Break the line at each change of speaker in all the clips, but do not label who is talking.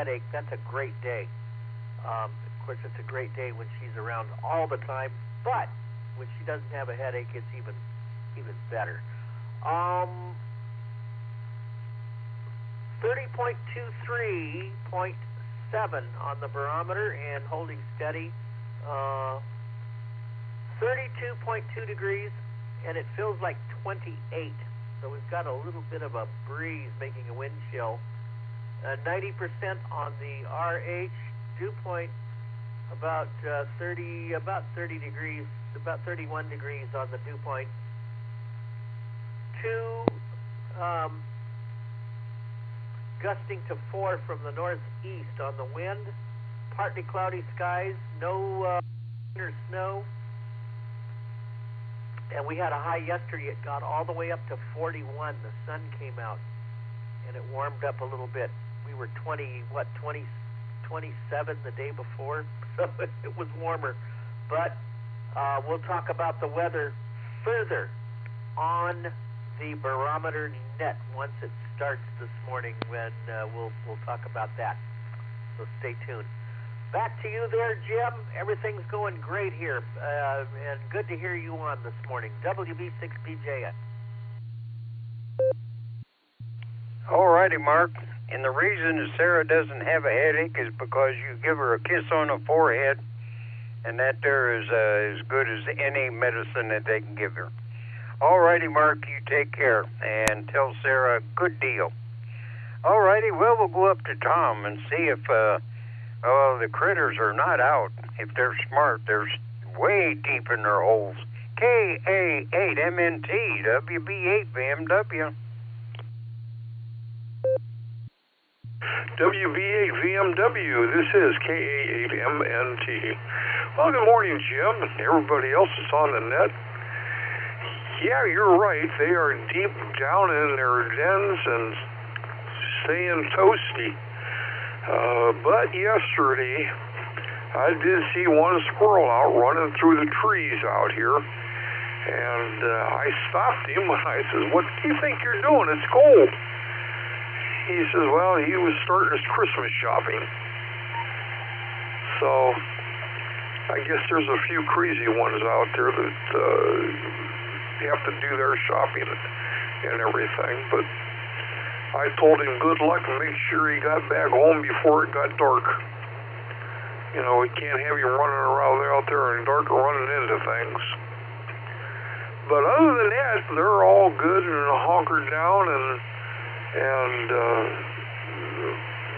headache, that's a great day. Of course, it's a great day when she's around all the time, but when she doesn't have a headache, it's even better. 30.23.7 on the barometer and holding steady. 32.2 degrees, and it feels like 28. So we've got a little bit of a breeze making a wind chill. 90% on the RH, dew point about 30 degrees, about 31 degrees on the dew point. Gusting to 4 from the northeast on the wind. Partly cloudy skies, no rain or snow. And we had a high yesterday. It got all the way up to 41. The sun came out, and it warmed up a little bit. We were 27 the day before, so it was warmer. But we'll talk about the weather further on the Barometer Net once it starts this morning, when we'll talk about that. So stay tuned. Back to you there, Jim. Everything's going great here, and good to hear you on this morning. WB6BJ.
All righty, Mark. And the reason that Sarah doesn't have a headache is because you give her a kiss on the forehead, and that there is as good as any medicine that they can give her. All righty, Mark, you take care, and tell Sarah good deal. All righty, well, we'll go up to Tom and see if the critters are not out. If they're smart, they're way deep in their holes. KA8MNT, WB8VMW.
WB8VMW, this is KA8MNT. Well, good morning, Jim, and everybody else that's on the net. Yeah, you're right. They are deep down in their dens and staying toasty. But yesterday, I did see one squirrel out running through the trees out here. And I stopped him and I said, "What do you think you're doing? It's cold." He says, well, he was starting his Christmas shopping. So I guess there's a few crazy ones out there that have to do their shopping and everything. But I told him good luck and make sure he got back home before it got dark. You know, we can't have you running around out there in the dark running into things. But other than that, they're all good and hunkered down and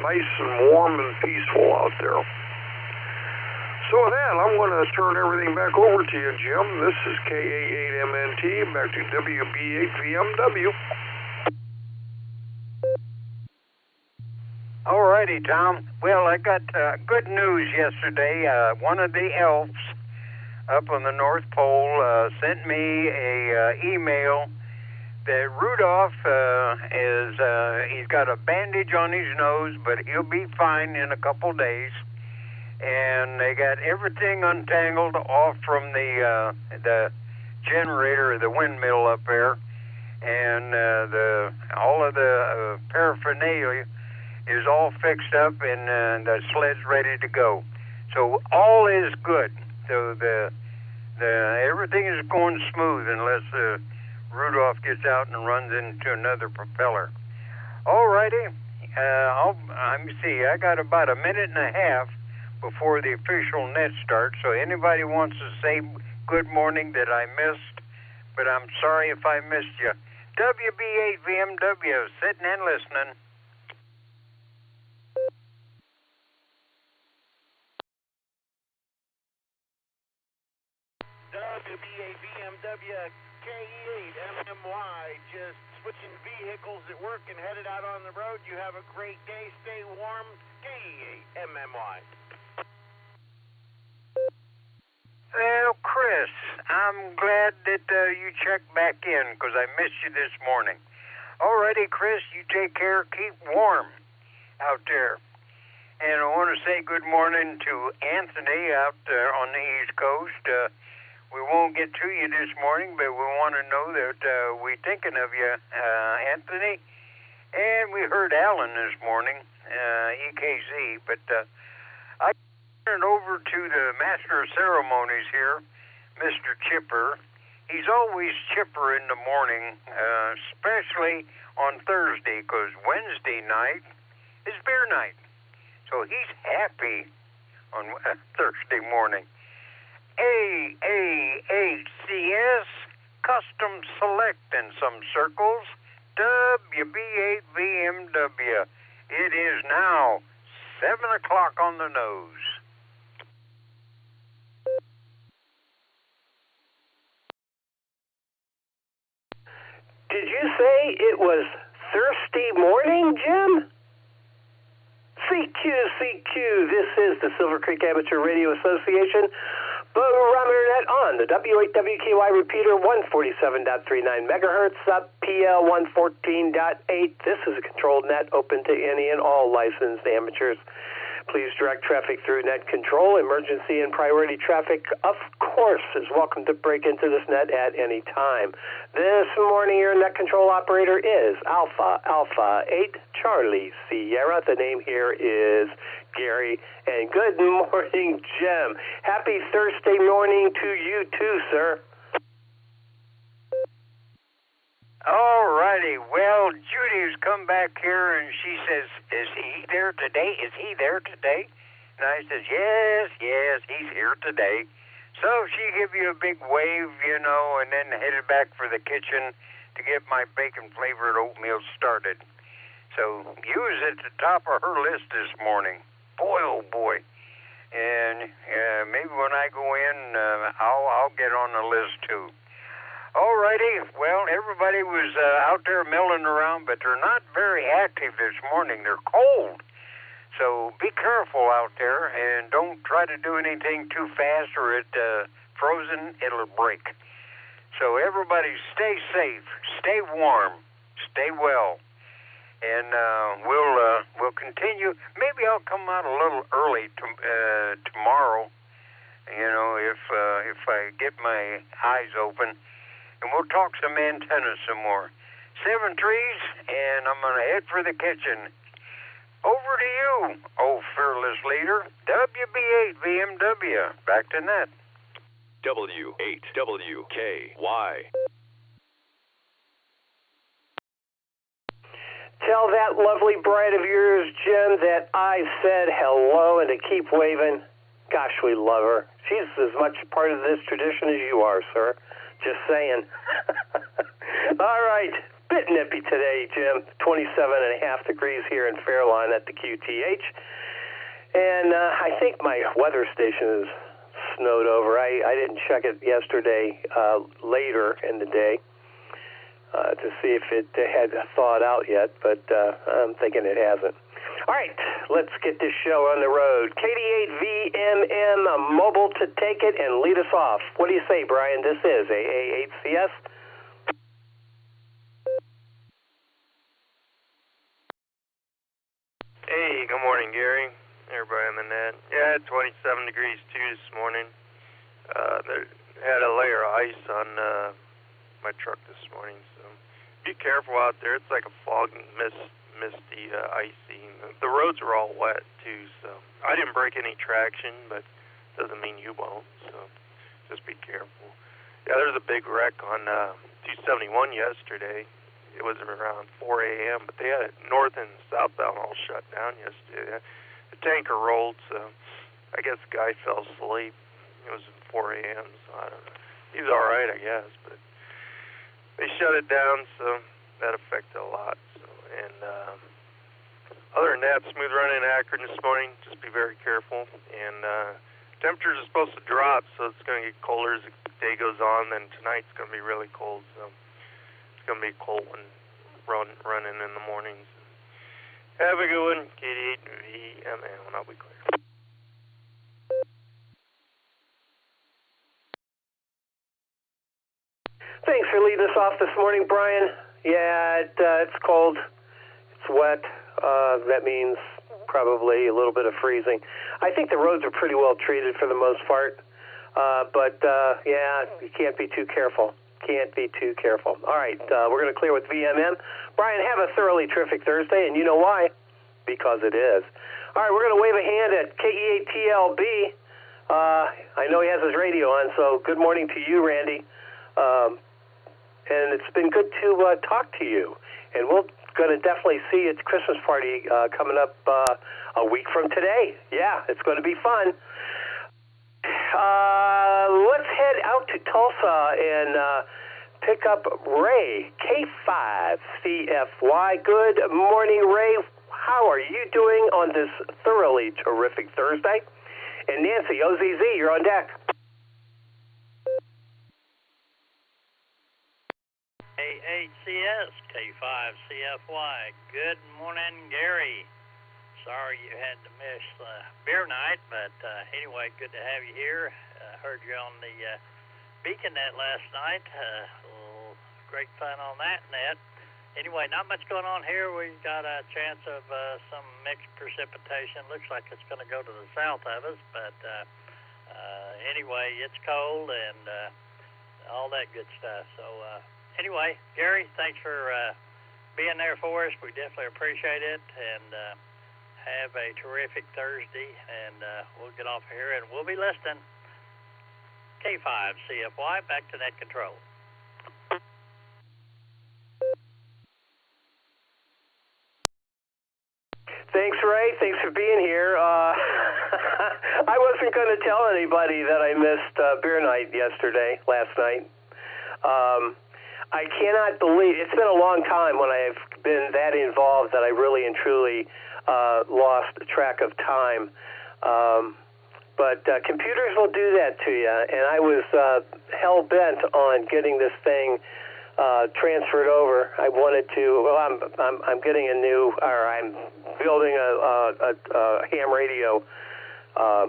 nice and warm and peaceful out there. So with that, I'm going to turn everything back over to you, Jim. This is KA8MNT, back to WB8VMW.
All righty, Tom. Well, I got good news yesterday. One of the elves up on the North Pole sent me a email that Rudolph he's got a bandage on his nose, but he'll be fine in a couple days. And they got everything untangled off from the generator, the windmill up there, and all of the paraphernalia is all fixed up, and the sled's ready to go. So all is good. So the everything is going smooth unless Rudolph gets out and runs into another propeller. All righty. Let me see. I got about a minute and a half before the official net starts, so anybody wants to say good morning that I missed, but I'm sorry if I missed you. WB8VMW, sitting and listening.
WB8VMW, KE8MMY, just switching vehicles at work and headed out on the road. You have a great day. Stay warm. KE8MMY.
Well, Chris, I'm glad that you checked back in because I missed you this morning. Alrighty, Chris, you take care. Keep warm out there. And I want to say good morning to Anthony out there on the East Coast. We won't get to you this morning, but we want to know that we're thinking of you, Anthony. And we heard Alan this morning, EKZ, but I turn it over to the Master of Ceremonies here, Mr. Chipper. He's always chipper in the morning, especially on Thursday, because Wednesday night is beer night. So he's happy on Thursday morning. AAHCS Custom Select in some circles, WB8VMW. It is now 7 o'clock on the nose.
Did you say it was Thursday morning, Jim? CQ, this is the Silvercreek Amateur Radio Association, Barometer Net on the W8WKY repeater, 147.39 megahertz, up PL 114.8. This is a controlled net open to any and all licensed amateurs. Please direct traffic through net control. Emergency and priority traffic, of course, is welcome to break into this net at any time. This morning, your net control operator is Alpha 8 Charlie Sierra. The name here is Gary. And good morning, Jim. Happy Thursday morning to you too, sir.
All righty. Well, Judy's come back here and she says, is he there today? Is he there today? And I says, yes, he's here today. So she gave you a big wave, you know, and then headed back for the kitchen to get my bacon-flavored oatmeal started. So you was at the top of her list this morning. Boy, oh boy. And maybe when I go in, I'll get on the list too. All righty. Well, everybody was out there milling around, but they're not very active this morning. They're cold. So be careful out there, and don't try to do anything too fast, or it frozen, it'll break. So everybody stay safe, stay warm, stay well, and we'll continue. Maybe I'll come out a little early tomorrow, you know, if I get my eyes open. And we'll talk some antennas some more. 7 trees, and I'm going to head for the kitchen. Over to you, oh fearless leader, WB8VMW. Back to net.
W8WKY.
Tell that lovely bride of yours, Jim, that I said hello and to keep waving. Gosh, we love her. She's as much part of this tradition as you are, sir. Just saying. All right. Bit nippy today, Jim. 27.5 degrees here in Fairlawn at the QTH. And I think my weather station is snowed over. I didn't check it yesterday later in the day to see if it had thawed out yet, but I'm thinking it hasn't. All right, let's get this show on the road. KD8VMM mobile to take it and lead us off. What do you say, Brian? This is AAHCS.
Hey, good morning, Gary. Everybody on the net. Yeah, 27 degrees too this morning. They had a layer of ice on my truck this morning, so be careful out there. It's like a fog and misty, icy. The roads are all wet too, so I didn't break any traction, but doesn't mean you won't. So just be careful. Yeah, there's a big wreck on 271 yesterday. It was around 4 a.m., but they had it north and southbound all shut down yesterday. The tanker rolled, so I guess the guy fell asleep. It was 4 a.m., so I don't know. He's all right, I guess, but they shut it down, so that affected a lot. So, and other than that, smooth running in Akron this morning. Just be very careful. And temperatures are supposed to drop, so it's going to get colder as the day goes on. Then tonight's going to be really cold, so it's going to be cold when running in the mornings. Have a good one, KD8VMM. I'll be clear.
Thanks for leading us off this morning, Brian. Yeah, it's cold. It's wet. That means probably a little bit of freezing. I think the roads are pretty well treated for the most part. But yeah, you can't be too careful. Can't be too careful. All right, we're going to clear with VMM. Brian, have a thoroughly terrific Thursday, and you know why? Because it is. All right, we're going to wave a hand at KEATLB. I know he has his radio on, so good morning to you, Randy. And it's been good to talk to you. And we're going to definitely see you at the Christmas party coming up a week from today. Yeah, it's going to be fun. Let's head out to Tulsa and pick up Ray, K5CFY. Good morning, Ray. How are you doing on this thoroughly terrific Thursday? And Nancy, OZZ, you're on deck.
AHCS, K5CFY. Good morning, Gary. Sorry you had to miss beer night, but anyway, good to have you here. Heard you on the Beacon Net last night. Great fun on that net. Anyway, not much going on here. We've got a chance of some mixed precipitation. Looks like it's going to go to the south of us, but anyway, it's cold and all that good stuff. So anyway, Gary, thanks for being there for us. We definitely appreciate it, and have a terrific Thursday, and we'll get off here, and we'll be listening. K5CFY, back to net control.
Thanks, Ray. Thanks for being here. I wasn't going to tell anybody that I missed beer night last night. I cannot believe, it's been a long time when I've been that involved that I really and truly lost track of time. But computers will do that to you, and I was hell-bent on getting this thing transferred over. I wanted to, well, I'm getting I'm building a ham radio, a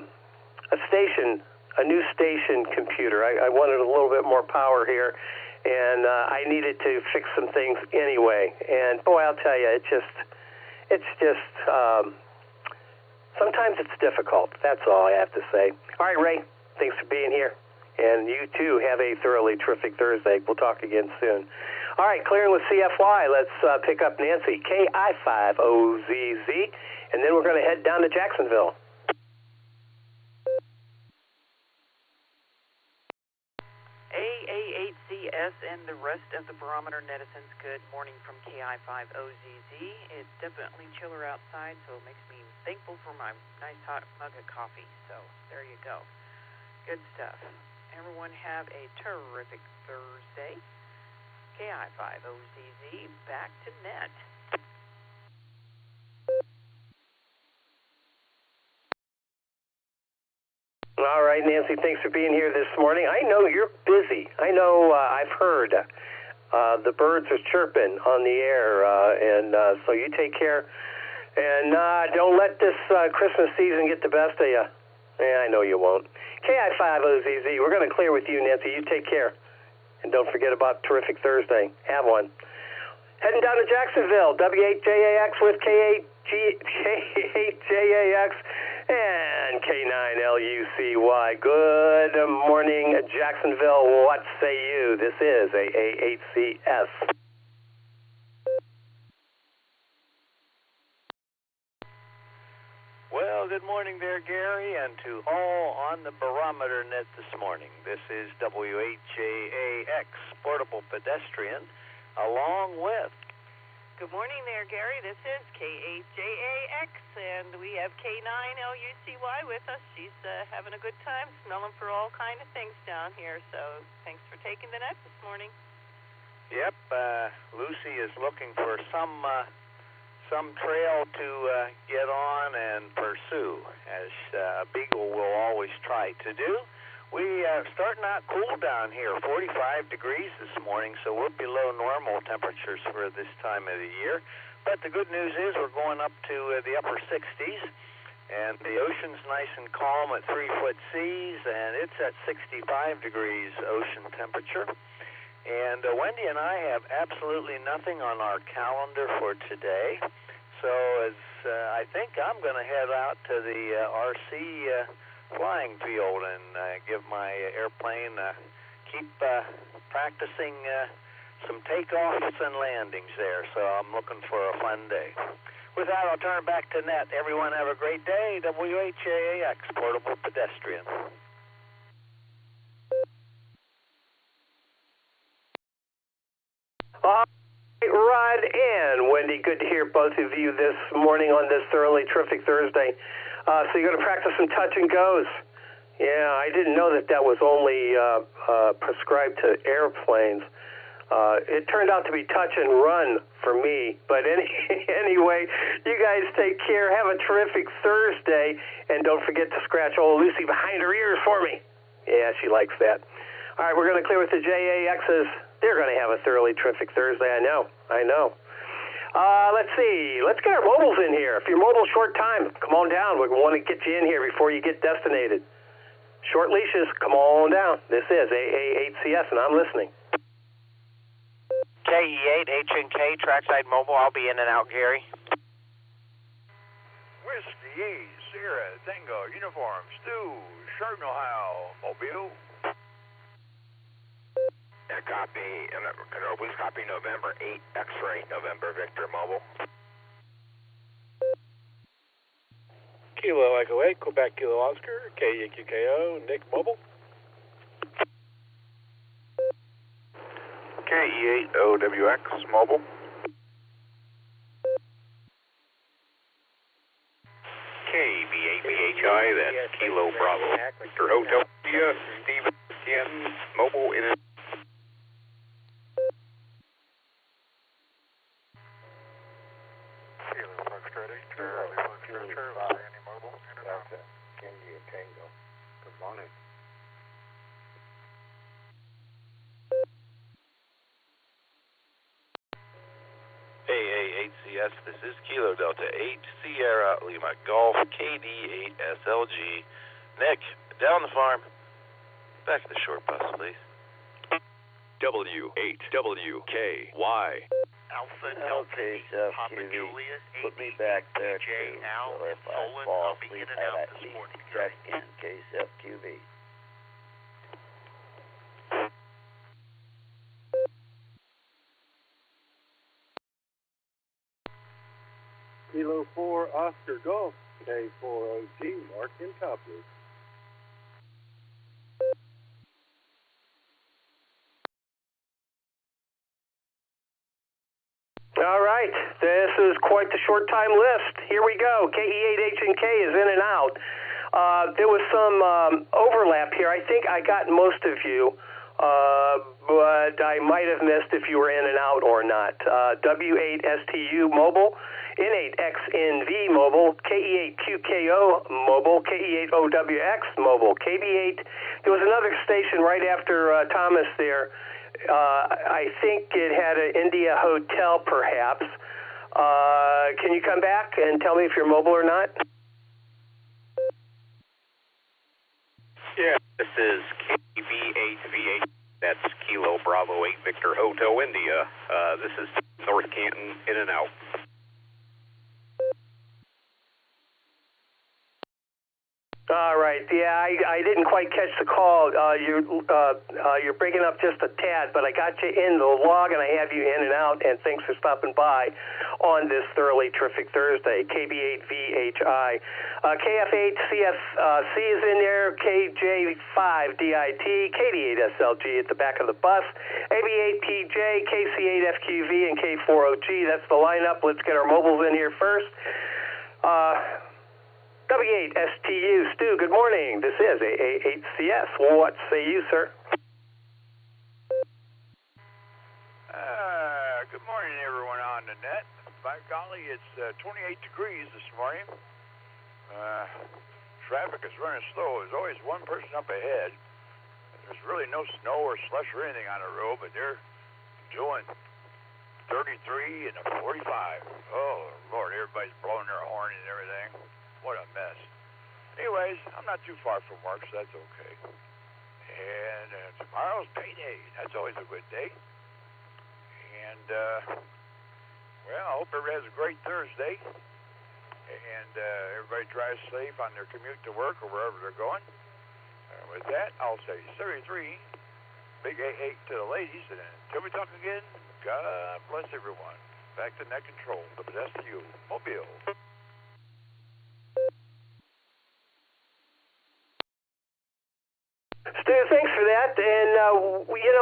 new station computer. I wanted a little bit more power here, and I needed to fix some things anyway. And boy, I'll tell you, it's just sometimes it's difficult. That's all I have to say. All right, Ray, thanks for being here. And you, too, have a thoroughly terrific Thursday. We'll talk again soon. All right, clearing with CFY. Let's pick up Nancy, KI5OZZ, and then we're going to head down to Jacksonville.
AAHCS and the rest of the Barometer netizens, good morning from KI5OZZ. It's definitely chiller outside, so it makes me thankful for my nice hot mug of coffee. So there you go. Good stuff. Everyone have a terrific Thursday. KI5OZZ, back to net.
All right, Nancy, thanks for being here this morning. I know you're busy. I know I've heard the birds are chirping on the air, and so you take care. And don't let this Christmas season get the best of you. Yeah, I know you won't. KI5OZZ, we're going to clear with you, Nancy. You take care. And don't forget about Terrific Thursday. Have one. Heading down to Jacksonville, W8JAX with K8JAX and K9LUCY. Good morning, Jacksonville. What say you? This is AAHCS.
Well, good morning there, Gary, and to all on the Barometer Net this morning. This is WHJAX, Portable Pedestrian, along with...
Good morning there, Gary. This is K8JAX, and we have K9LUCY with us. She's having a good time, smelling for all kind of things down here, so thanks for taking the net this morning.
Yep, Lucy is looking for some trail to get on and pursue, as Beagle will always try to do. We are starting out cool down here, 45 degrees this morning, so we're below normal temperatures for this time of the year. But the good news is we're going up to the upper 60s, and the ocean's nice and calm at 3-foot seas, and it's at 65 degrees ocean temperature. And Wendy and I have absolutely nothing on our calendar for today. So as I think I'm going to head out to the RC flying field and give my airplane a keep practicing some takeoffs and landings there, so I'm looking for a fun day. With that, I'll turn it back to Net. Everyone have a great day. WHAAX, Portable Pedestrian.
Rod and Wendy, good to hear both of you this morning on this thoroughly terrific Thursday. So you're going to practice some touch and goes. Yeah, I didn't know that was only prescribed to airplanes. It turned out to be touch and run for me. But anyway, you guys take care. Have a terrific Thursday. And don't forget to scratch old Lucy behind her ears for me. Yeah, she likes that. All right, we're going to clear with the JAXs. They're going to have a thoroughly terrific Thursday. I know. Let's see. Let's get our mobiles in here. If you're mobile short time, come on down. We want to get you in here before you get destinated. Short leashes, come on down. This is AA8CS, and I'm listening.
KE8, H&K, Trackside Mobile. I'll be in and out, Gary.
Whiskey, Sierra, Tango, Uniform, Stu, Chardon, Ohio, Mobile.
Copy November 8, X-Ray, November Victor Mobile.
Kilo Echo 8, Quebec Kilo Oscar, KEQKO, Nick Mobile.
KE8, OWX, Mobile. KV8BHI, that's Kilo Bravo, Victor Hotel, Steven Ken, Mobile in it.
AA8CS, this is Kilo Delta 8, Sierra Lima Golf, KD8SLG. Nick, down the farm. Back to the short bus, please.
W8WKY.
Alpha Delta Papa Julius, put me back there too, so if I fall asleep, I at least check in case FQV.
Kilo 4 Oscar Golf, K4OG, Mark in Copley.
All right, this is quite the short time list. Here we go. KE8H&K is in and out. There was some overlap here. I think I got most of you, but I might have missed if you were in and out or not. W8STU Mobile, N8XNV Mobile, KE8QKO Mobile, KE8OWX Mobile, KB8. There was another station right after Thomas there. I think it had an India Hotel, perhaps. Can you come back and tell me if you're mobile or not?
Yeah, this is KV8V8. That's Kilo Bravo 8 Victor Hotel India. This is North Canton, in and out.
All right. Yeah, I didn't quite catch the call. You're breaking up just a tad, but I got you in the log, and I have you in and out, and thanks for stopping by on this thoroughly terrific Thursday. KB8VHI. KF8CFC is in there, KJ5DIT, KD8SLG at the back of the bus, AB8PJ, KC8FQV, and K4OG. That's the lineup. Let's get our mobiles in here first. W8STU, Stu, good morning. This is AA8CS. What say you, sir?
Good morning, everyone on the net. By golly, it's 28 degrees this morning. Traffic is running slow. There's always one person up ahead. There's really no snow or slush or anything on the road, but they're doing 33 and a 45. Oh, Lord, everybody's blowing their horn and everything. What a mess. Anyways, I'm not too far from work, so that's okay. And tomorrow's payday. That's always a good day. And, well, I hope everybody has a great Thursday. And everybody drives safe on their commute to work or wherever they're going. With that, I'll say 33, big 8 to the ladies, and until we talk again, God bless everyone. Back to net control. The best to you, Mobile.
Stu, thanks for that. And,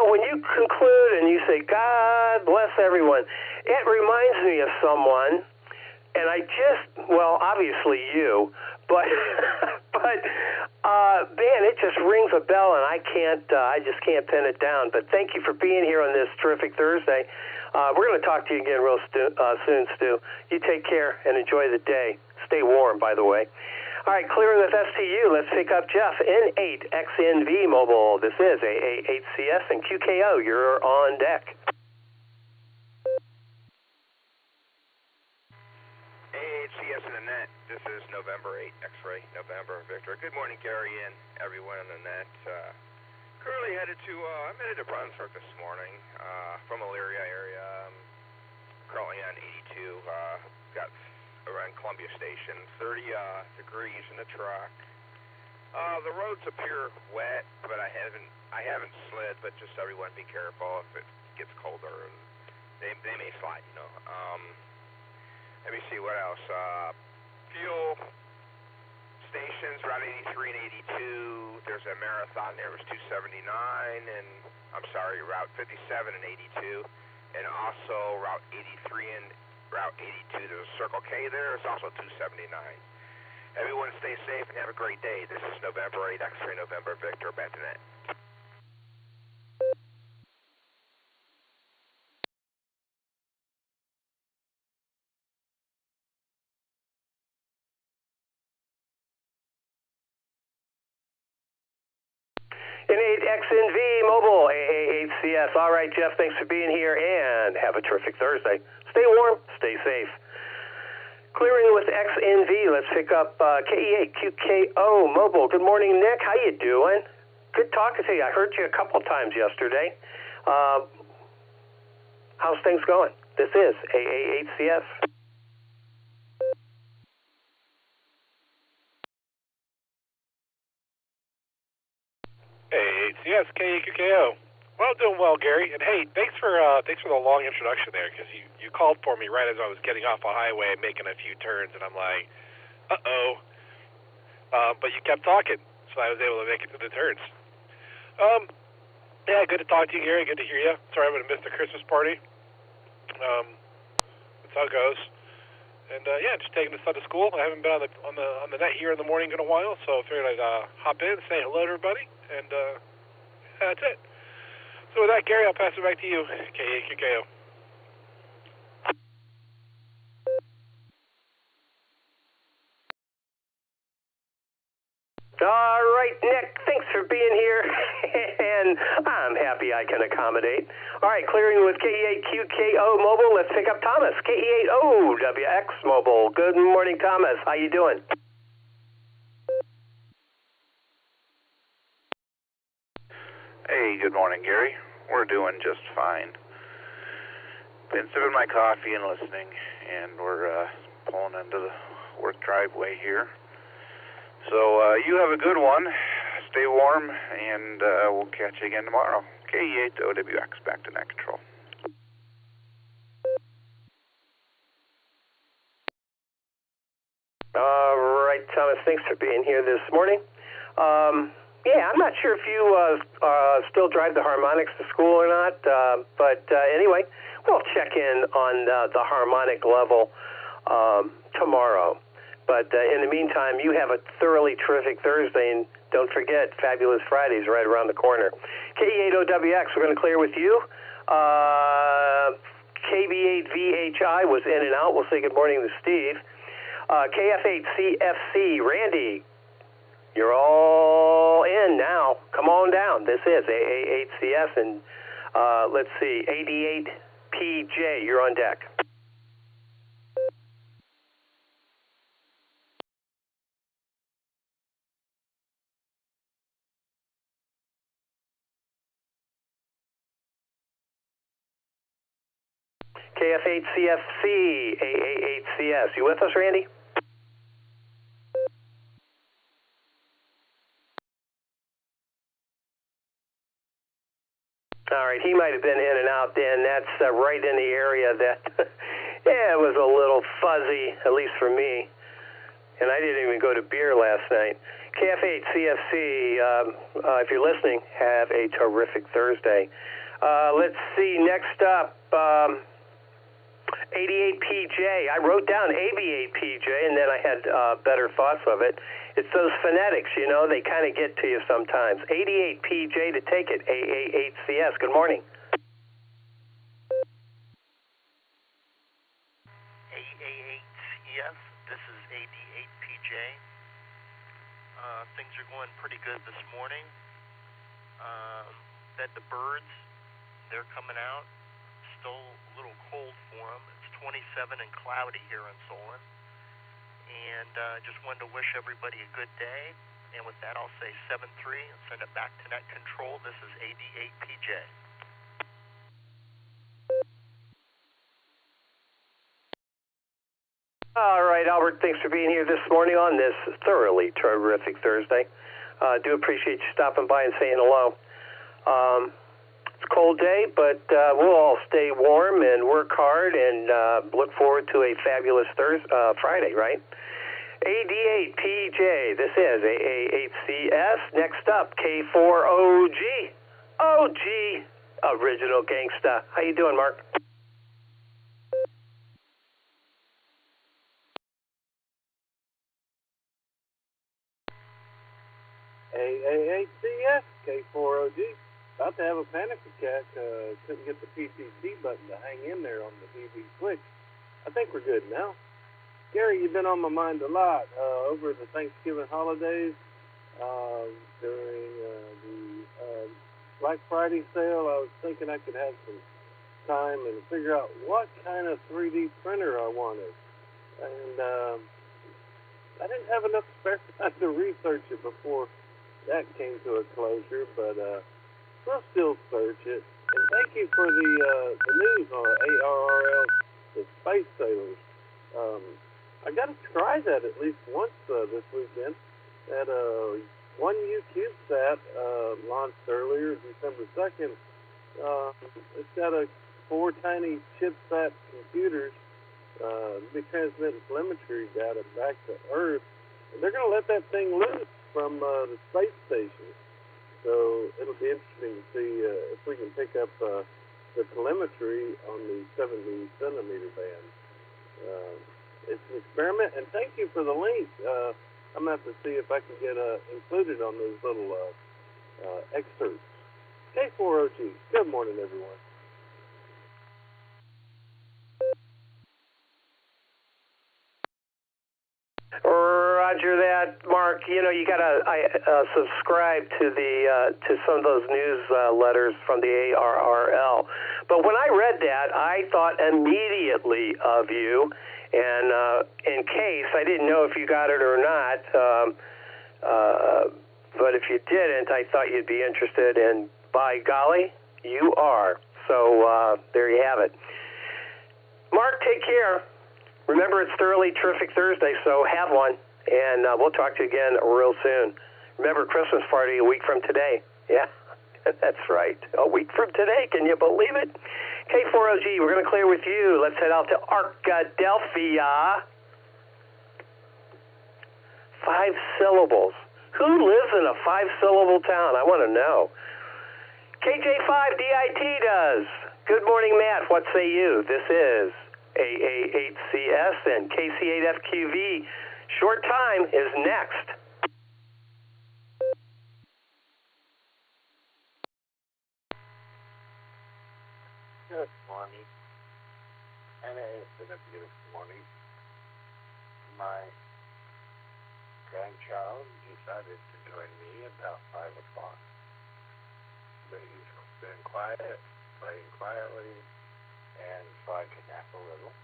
when you conclude and you say, God bless everyone, it reminds me of someone, and obviously you, but, man, it just rings a bell, and I just can't pin it down. But thank you for being here on this terrific Thursday. We're going to talk to you again real soon, Stu. You take care and enjoy the day. Stay warm, by the way. All right, clearing with STU. Let's pick up Jeff, N8XNV Mobile. This is AA8CS and QKO. You're on deck.
AA8CS in the net. This is November 8, X-ray, November, Victor. Good morning, Gary, and everyone on the net. Currently headed to, I'm headed to Brunswick this morning from Elyria area. Currently on 82. Got around Columbia Station, 30 degrees in the truck. The roads appear wet, but I haven't slid. But just everyone, be careful if it gets colder, and they may slide. Let me see what else. Fuel stations, Route 83 and 82. There's a Marathon there. It was 279, and Route 57 and 82, and also Route 83 and Route 82, there's a Circle K there. It's also 279. Everyone stay safe and have a great day. This is November 8, X-ray November, Victor, back to net.
N8XNV Mobile, AA8CS. All right, Jeff, thanks for being here, and have a terrific Thursday. Stay warm, stay safe. Clearing with XNV, let's pick up KE8QKO Mobile. Good morning, Nick. How you doing? Good talking to you. I heard you a couple times yesterday. How's things going? This is AA8CS.
AA8CS, KEQKO. Well, doing well, Gary. And hey, thanks for the long introduction there, because you called for me right as I was getting off a highway, making a few turns, and I'm like, uh-oh. But you kept talking, so I was able to make it to the turns. Yeah, good to talk to you, Gary. Good to hear you. Sorry I would have missed the Christmas party. That's how it goes. And yeah, just taking the son to school. I haven't been on the net here in the morning in a while, so I figured I'd hop in, say hello to everybody, and that's it. So with that, Gary, I'll pass it back to you, KEQKO.
All right, Nick, thanks for being here, and I'm happy I can accommodate. All right, clearing with KE8QKO Mobile. Let's pick up Thomas, KE8OWX Mobile. Good morning, Thomas. How you doing?
Hey, good morning, Gary. We're doing just fine. Been sipping my coffee and listening, and we're pulling into the work driveway here. So you have a good one. Stay warm, and we'll catch you again tomorrow. KE8OWX, back to net control.
All right, Thomas, thanks for being here this morning. Yeah, I'm not sure if you still drive the harmonics to school or not, but anyway, we'll check in on the harmonic level tomorrow. But in the meantime, you have a thoroughly terrific Thursday, and don't forget, Fabulous Friday's right around the corner. KE8OWX, we're going to clear with you. KB8VHI was in and out. We'll say good morning to Steve. KF8CFC, Randy, you're all in now. Come on down. This is AA8CS, and let's see, AD8PJ, you're on deck. KF8CFC, AA8CS. You with us, Randy? All right, he might have been in and out then. That's right in the area that, yeah, it was a little fuzzy, at least for me. And I didn't even go to beer last night. KF8 CFC, if you're listening, have a terrific Thursday. Let's see, next up, 88PJ. I wrote down AB8PJ, and then I had better thoughts of it. It's those phonetics, you know, they kind of get to you sometimes. 88PJ to take it, AA8CS. Good morning.
AA8CS, this is AD8PJ. Things are going pretty good this morning. Fed the birds, they're coming out. Still a little cold for them. It's 27 and cloudy here in Solon. And just wanted to wish everybody a good day. And with that, I'll say 7-3 and send it back to net control. This is AD8PJ.
All right, Albert, thanks for being here this morning on this thoroughly terrific Thursday. Do appreciate you stopping by and saying hello. It's a cold day, but we'll all stay warm and work hard and look forward to a fabulous Friday, right? AD8PJ, this is AA8CS. Next up, K4OG. OG, original gangsta. How you doing, Mark?
AA8CS, K4OG. About to have a panic attack. Couldn't get the PCC button to hang in there on the DB switch. I think we're good now. Gary, you've been on my mind a lot over the Thanksgiving holidays. During the Black Friday sale, I was thinking I could have some time and figure out what kind of 3D printer I wanted. And I didn't have enough spare time to research it before that came to a closure, but we'll still search it. And thank you for the news on ARRL, the Space Sailors. I got to try that at least once this weekend. That 1U CubeSat launched earlier, December 2nd. It's got 4 tiny chipsat computers. Be transmitting telemetry data back to Earth. And they're going to let that thing loose from the space station. So it'll be interesting to see if we can pick up the telemetry on the 70 centimeter band. It's an experiment, and thank you for the link. I'm going to have to see if I can get included on those little excerpts. K4OG, good morning, everyone.
Roger that, Mark. You know, you gotta subscribe to to some of those newsletters from the ARRL. But when I read that, I thought immediately of you. And in case I didn't know if you got it or not, but if you didn't, I thought you'd be interested. And by golly, you are. So there you have it. Mark, take care. Remember, it's Thoroughly Terrific Thursday, so have one, and we'll talk to you again real soon. Remember, Christmas party a week from today. Yeah, that's right. A week from today. Can you believe it? K4OG, we're going to clear with you. Let's head out to Arkadelphia. 5 syllables. Who lives in a 5-syllable town? I want to know. KJ5DIT does. Good morning, Matt. What say you? This is AA8CS and KC8FQV. Short time is next.
Good morning. And it's been a beautiful morning. My grandchild decided to join me about 5 o'clock. But he's been quiet, playing quietly, and so I can nap a little.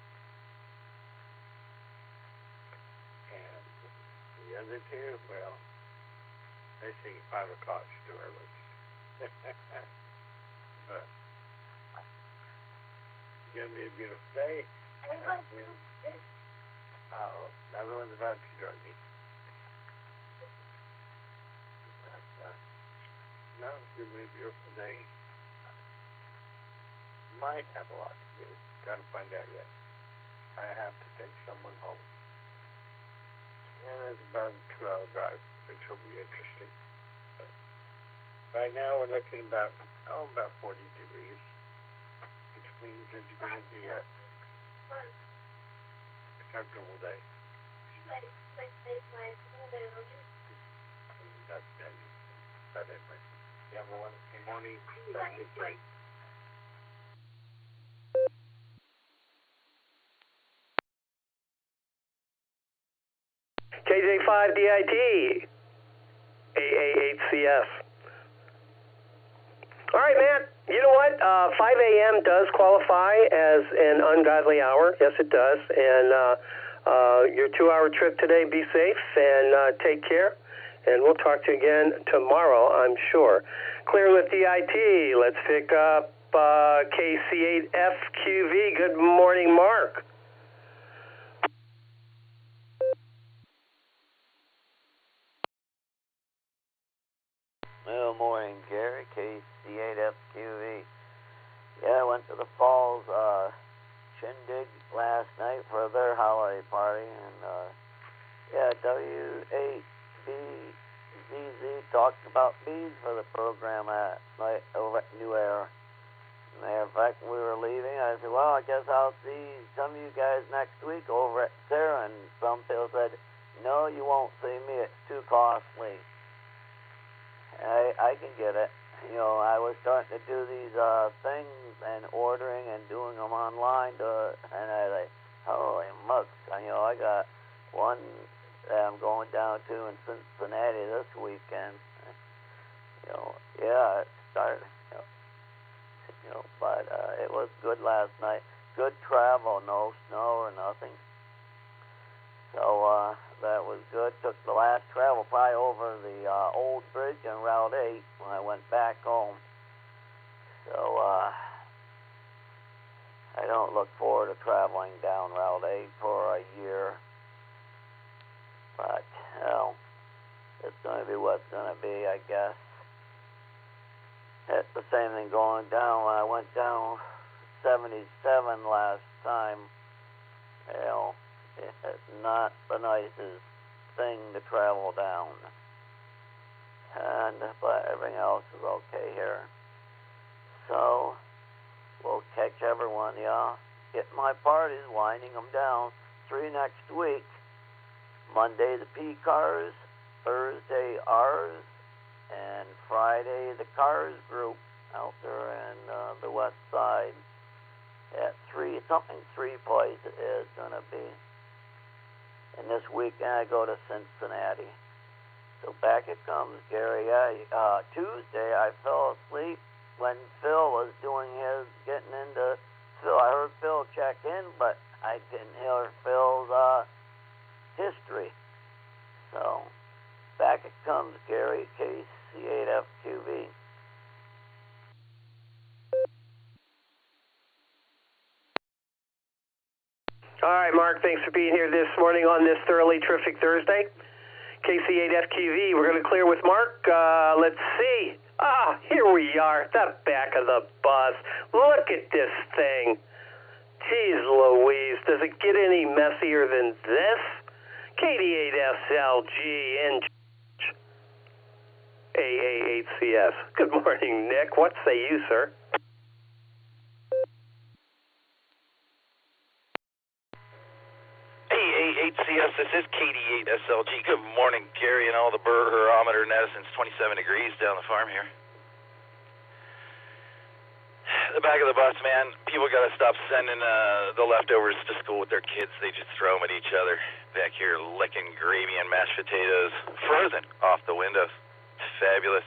And the other two, well, they think 5 o'clock's too early. But it's going to be a beautiful day. Another one's about to join me. No, it's going to be a beautiful day. might have a lot to do. Gotta find out yet. I have to take someone home. And it's about a 2-hour drive, which will be interesting. But right now we're looking about 40 degrees, which means it's going to be a comfortable day. That's it. You have a wonderful morning. Thank you.
KJ5DIT, AA8CS. All right, man. You know what? 5 a.m. does qualify as an ungodly hour. Yes, it does. And your 2-hour trip today, be safe and take care. And we'll talk to you again tomorrow, I'm sure. Clear with DIT. Let's pick up KC8FQV. Good morning, Mark.
Good morning, Gary. KC8FQV. Yeah, I went to the Falls Shindig last night for their holiday party, and W8BZZ talked about bees for the program at night over at New Era. Matter of fact, when we were leaving, I said, well, I guess I'll see some of you guys next week over at Sarah, and some people said, no, you won't see me, it's too costly. I can get it. You know, I was starting to do these things and ordering and doing them online, and I like, holy mucks. I got one that I'm going down to in Cincinnati this weekend. It started, but it was good last night. Good travel, no snow or nothing. So that was good. Took the last travel probably over the old bridge on Route 8 when I went back home. So I don't look forward to traveling down Route 8 for a year. But, it's going to be what's going to be, I guess. It's the same thing going down. When I went down 77 last time, it's not the nicest thing to travel down. But everything else is okay here. So, we'll catch everyone, Get my parties, winding them down. 3 next week. Monday, the P cars. Thursday, ours. And Friday, the Cars group out there in the west side. At 3 place it is going to be. And this weekend I go to Cincinnati. So back it comes, Gary. Tuesday I fell asleep when Phil was doing his getting into Phil. I heard Phil check in, but I didn't hear Phil's history. So back it comes, Gary. KC8FQV.
All right, Mark, thanks for being here this morning on this thoroughly terrific Thursday. KC8FQV, we're going to clear with Mark. Let's see. Here we are, the back of the bus. Look at this thing. Jeez Louise, does it get any messier than this? KD8SLG and AA8CS. Good morning, Nick. What say you, sir?
AA8CS, this is KD8SLG. Good morning, Gary, and all the Barometer Net. It's 27 degrees down the farm here. The back of the bus, man. People got to stop sending the leftovers to school with their kids. They just throw them at each other. Back here licking gravy and mashed potatoes, frozen off the windows. It's fabulous.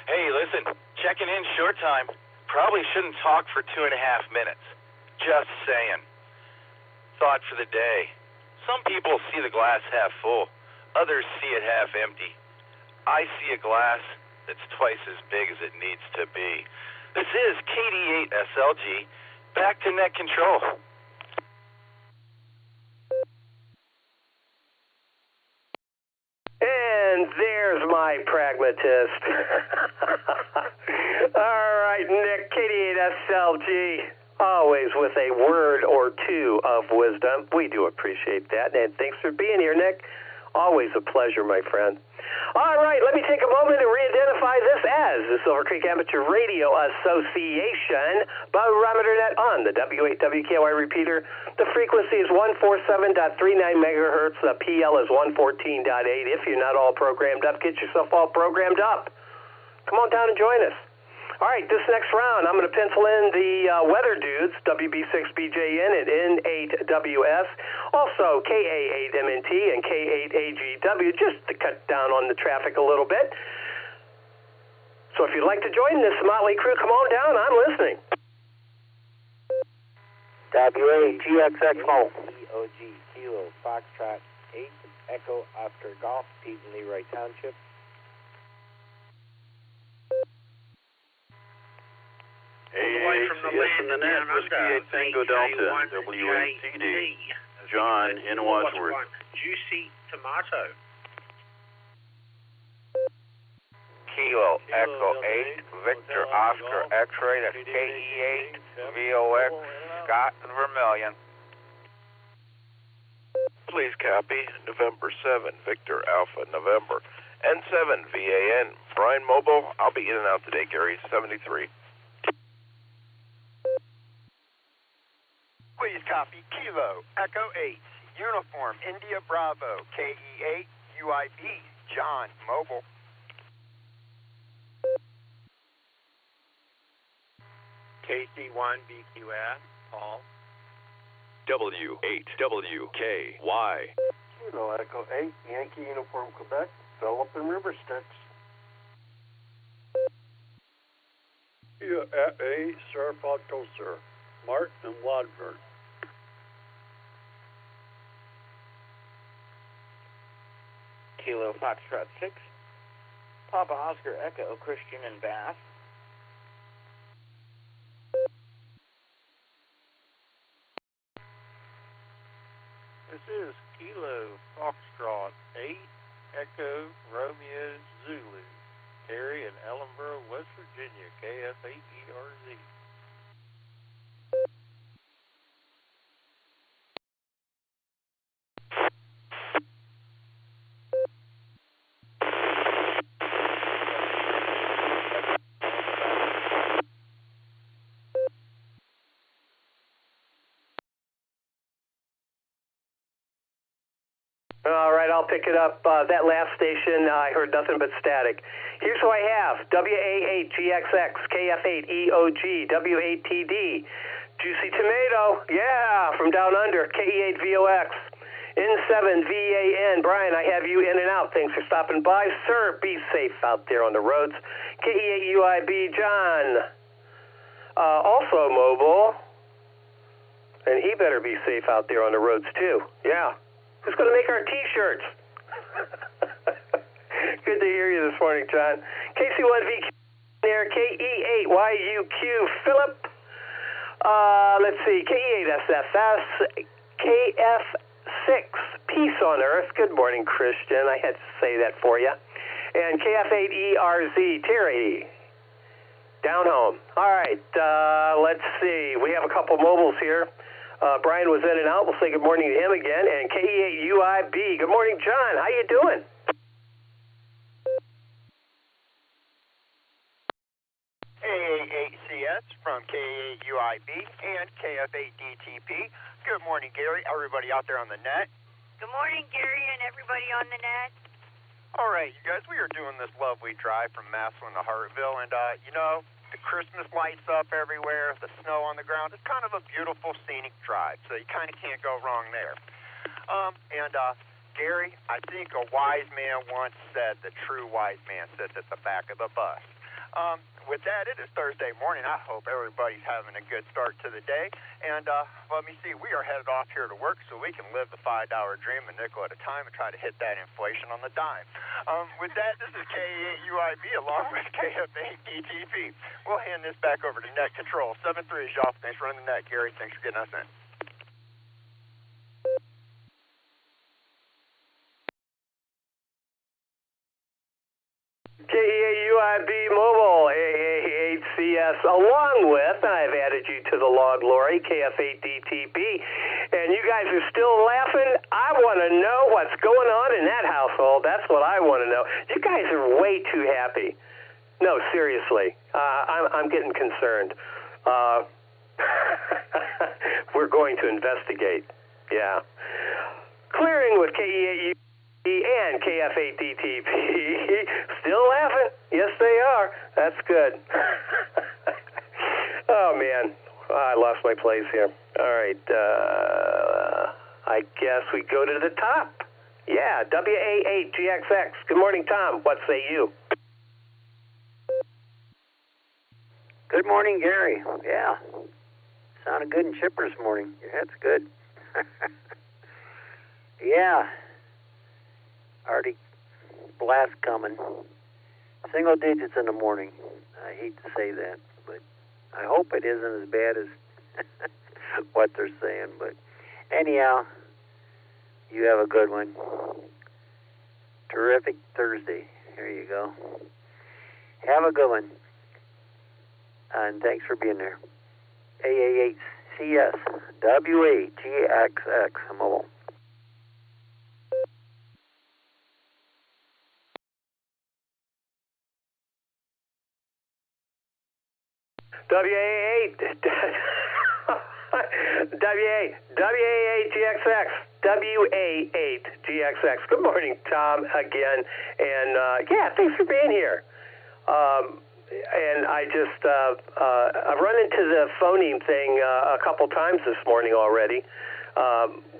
Hey, listen, checking in short time. Probably shouldn't talk for 2.5 minutes. Just saying. Thought for the day. Some people see the glass half full. Others see it half empty. I see a glass that's twice as big as it needs to be. This is KD8SLG. Back to net control.
And there's my pragmatist. All right, Nick, KD8 SLG, always with a word or two of wisdom. We do appreciate that, and thanks for being here, Nick. Always a pleasure, my friend. All right, let me take a moment to re-identify this as the Silvercreek Amateur Radio Association Barometer Net on the W8WKY repeater. The frequency is 147.39 megahertz. The PL is 114.8. If you're not all programmed up, get yourself all programmed up. Come on down and join us. All right, this next round, I'm going to pencil in the weather dudes, WB6BJN and N8WS, also KA8MNT and K8AGW, just to cut down on the traffic a little bit. So if you'd like to join this Motley crew, come on down. I'm listening.
W8GXX home. EOG Kilo Foxtrot 8 Echo Oscar Golf, Pete and Leroy Township.
AACS in the net, Whiskey 8 Tango Delta, WATD, John in Wadsworth.
Juicy Tomato.
Kilo Echo 8 Victor Oscar X-Ray, that's KE8 VOX Scott and Vermilion.
Please copy November 7 Victor Alpha November N7 VAN Brian Mobile. I'll be in and out today, Gary. 73.
Please copy Kilo Echo 8 Uniform India Bravo KE8 UIB John Mobile.
KC1BQS Paul.
W8WKY.
Kilo Echo 8 Yankee Uniform Quebec, Phillip and River Sticks.
A Sir Foto Sir, Martin and Wadford.
Kilo Foxtrot 6, Papa Oscar Echo Christian and Bath.
This is Kilo Foxtrot 8 Echo Romeo Zulu. Terry in Ellenboro, West Virginia, KF8ERZ.
All right, I'll pick it up. That last station, I heard nothing but static. Here's who I have. WA8GXX, KF8EOG, W8TD, Juicy Tomato, yeah, from down under, KE8VOX, N7VAN. Brian, I have you in and out. Thanks for stopping by. Sir, be safe out there on the roads. KE8UIB, John, also mobile, and he better be safe out there on the roads too. Yeah. Who's going to make our T-shirts? Good to hear you this morning, John. KC1VQ there, KE8YUQ, Philip. Let's see, KE8SFS, KF6, Peace on Earth. Good morning, Christian. I had to say that for you. And KF8ERZ, Terry. Down home. All right, let's see. We have a couple mobiles here. Brian was in and out. We'll say good morning to him again. And KE8UIB. Good morning, John. How you doing?
AA8CS from KA8UIB and KF8DTP. Good morning, Gary. Everybody out there on the net.
Good morning, Gary, and everybody on the net.
All right, you guys, we are doing this lovely drive from Massillon to Hartville, and, you know, the Christmas lights up everywhere, the snow on the ground. It's kind of a beautiful, scenic drive, so you kind of can't go wrong there. Gary, I think a wise man once said, the true wise man sits at the back of the bus. With that, it is Thursday morning. I hope everybody's having a good start to the day. And let me see, we are headed off here to work so we can live the $5 dream a nickel at a time and try to hit that inflation on the dime. With that, this is KE8UIB along with KF8DTP. We'll hand this back over to Net Control. 7-3 is y'all. Thanks for running the net, Gary. Thanks for getting us in.
KE8UIB Mobile, AA8CS along with, I've added you to the log, Lori, KF8DTP, and you guys are still laughing. I want to know what's going on in that household. That's what I want to know. You guys are way too happy. No, seriously. I'm getting concerned. We're going to investigate. Yeah. Clearing with KE8U and KF8DTP. Still laughing? Yes, they are. That's good. Oh, man. I lost my place here. All right. I guess we go to the top. Yeah, WA8GXX. Good morning, Tom. What say you?
Good morning, Gary. Yeah. Sounded good and chipper this morning. Your head's good. Yeah. Arctic blast coming. Single digits in the morning. I hate to say that, but I hope it isn't as bad as what they're saying. But anyhow, you have a good one. Terrific Thursday. Here you go. Have a good one. And thanks for being there. AA8CS WAGXX mobile.
WA8GXX. WA8GXX. Good morning, Tom, again. And, yeah, thanks for being here. And I just, I've run into the phoneme thing a couple times this morning already.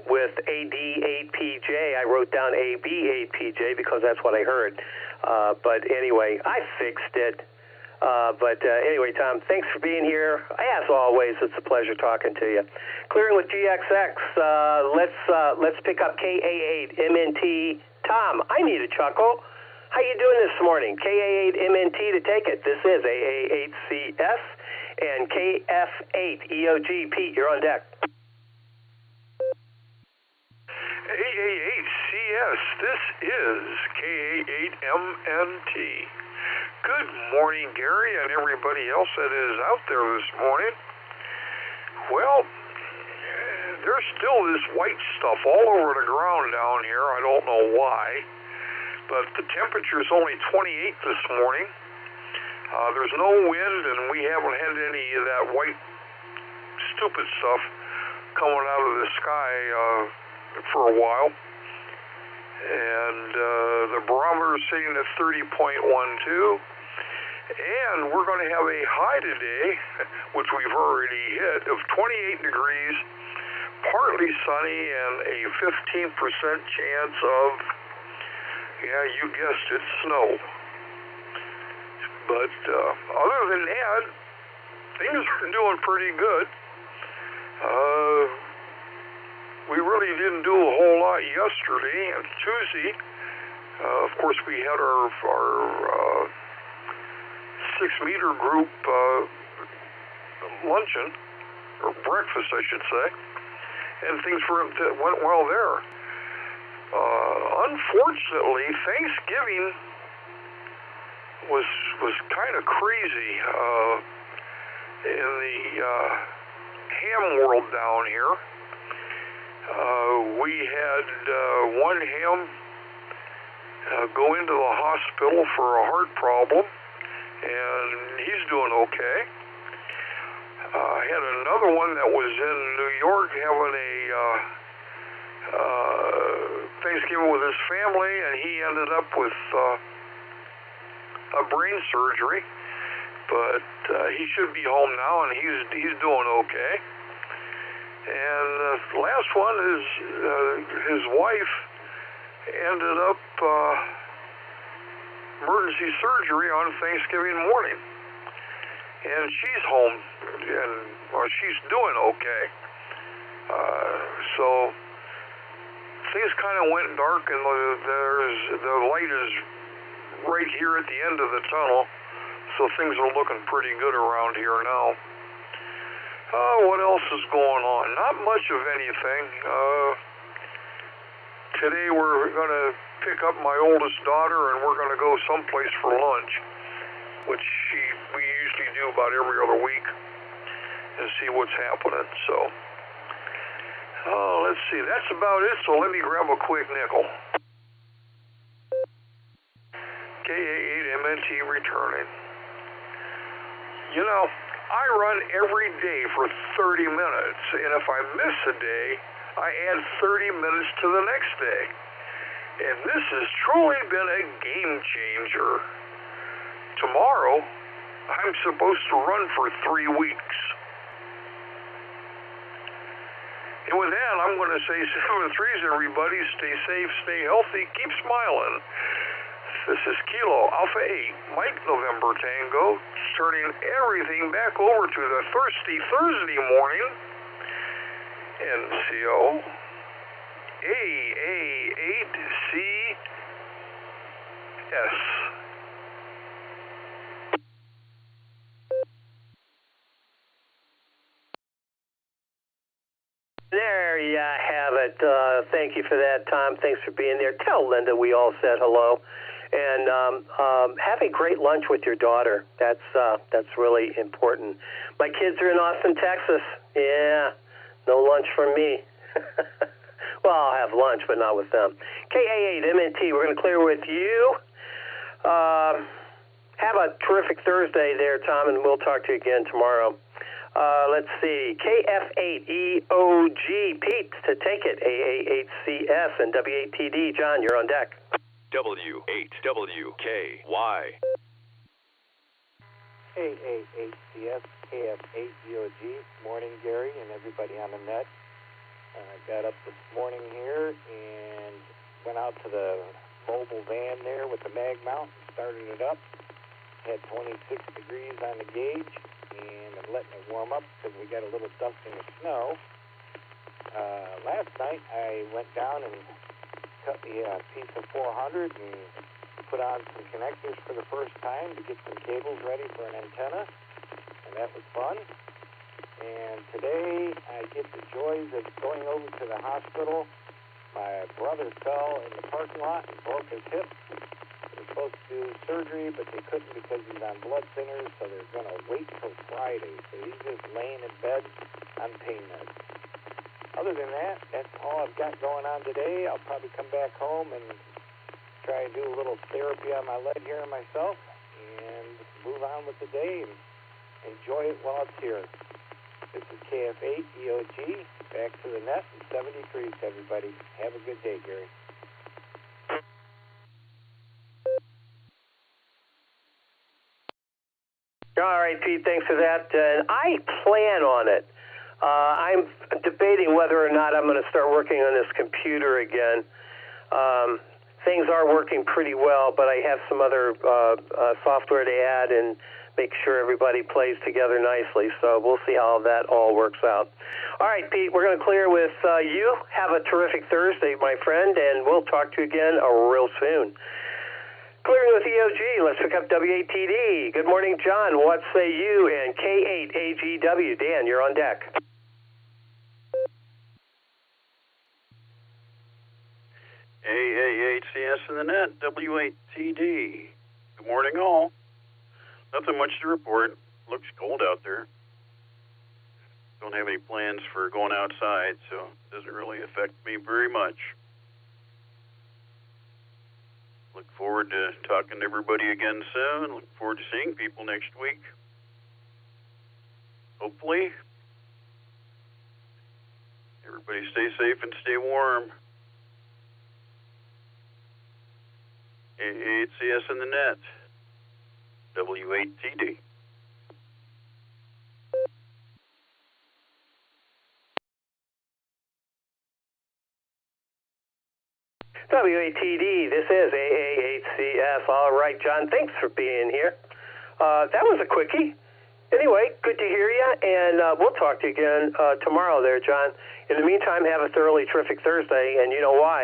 With AD8PJ, I wrote down AB8PJ because that's what I heard. But anyway, I fixed it. But anyway, Tom, thanks for being here. As always, it's a pleasure talking to you. Clearing with GXX. Let's pick up KA8MNT. Tom, I need a chuckle. How you doing this morning? KA8MNT to take it. This is AA8CS and KF8EOG. Pete, you're on deck.
AA8CS, this is KA8MNT. Good morning, Gary, and everybody else that is out there this morning. Well, there's still this white stuff all over the ground down here. I don't know why, but the temperature is only 28 this morning. There's no wind, and we haven't had any of that white, stupid stuff coming out of the sky for a while. And the barometer is sitting at 30.12. And we're going to have a high today, which we've already hit, of 28 degrees, partly sunny, and a 15% chance of, yeah, you guessed it, snow. But other than that, things are doing pretty good. We really didn't do a whole lot yesterday and Tuesday. Of course, we had our 6-meter group luncheon, or breakfast, I should say, and things went well there. Unfortunately, Thanksgiving was kind of crazy in the ham world down here. We had one ham go into the hospital for a heart problem, and he's doing okay. I had another one that was in New York having a Thanksgiving with his family, and he ended up with a brain surgery, but he should be home now, and he's doing okay. And the last one is his wife ended up emergency surgery on Thanksgiving morning, and she's home, and she's doing okay. So things kind of went dark, and the light is right here at the end of the tunnel, so things are looking pretty good around here now. What else is going on? Not much of anything. Today we're going to pick up my oldest daughter, and we're going to go someplace for lunch. which we usually do about every other week, and see what's happening. So, let's see. That's about it. So let me grab a quick nickel. KA8MNT returning. You know, I run every day for 30 minutes, and if I miss a day, I add 30 minutes to the next day. And this has truly been a game changer. Tomorrow, I'm supposed to run for 3 weeks. And with that, I'm going to say 7-3s, everybody. Stay safe, stay healthy, keep smiling. This is Kilo Alpha 8, Mike November Tango, turning everything back over to the Thirsty Thursday morning. NCO AA8CS.
There you have it. Thank you for that, Tom. Thanks for being there. Tell Linda we all said hello. And have a great lunch with your daughter. That's really important. My kids are in Austin, Texas. Yeah, no lunch for me. Well, I'll have lunch, but not with them. KA8MNT, we're going to clear with you. Have a terrific Thursday there, Tom, and we'll talk to you again tomorrow. Let's see. KF8EOG, Pete, to take it. AA8CS and W8TD. John, you're on deck.
W8WKY.
AA8CS, KF8EOG. Morning, Gary, and everybody on the net. Got up this morning here and went out to the mobile van there with the mag mount and started it up. Had 26 degrees on the gauge, and I'm letting it warm up because we got a little dusting of snow. Last night I went down and cut me a piece of 400 and put on some connectors for the first time to get some cables ready for an antenna, and that was fun. And today I get the joys of going over to the hospital. My brother fell in the parking lot and broke his hip. They were supposed to do surgery, but they couldn't because he's on blood thinners, so they're going to wait till Friday. So he's just laying in bed on pain meds. Other than that, that's all I've got going on today. I'll probably come back home and try and do a little therapy on my leg here myself and move on with the day and enjoy it while it's here. This is KF8EOG, back to the net in 70 degrees, everybody. Have a good day, Gary.
All right, Pete, thanks for that. I plan on it. I'm debating whether or not I'm going to start working on this computer again. Things are working pretty well, but I have some other software to add and make sure everybody plays together nicely. So we'll see how that all works out. All right, Pete, we're going to clear with you. Have a terrific Thursday, my friend, and we'll talk to you again real soon. Clearing with EOG, let's pick up W8TD. Good morning, John. What say you? And K8AGW. Dan, you're on deck.
AA8CS in the net, W8TD. Good morning, all. Nothing much to report. Looks cold out there. Don't have any plans for going outside, so it doesn't really affect me very much. Look forward to talking to everybody again soon. Look forward to seeing people next week. Hopefully. Everybody stay safe and stay warm. AA8CS in the net. W8TD.
W8TD, this is AA8CS. All right, John, thanks for being here. That was a quickie. Anyway, good to hear you, and we'll talk to you again tomorrow there, John. In the meantime, have a thoroughly terrific Thursday, and you know why?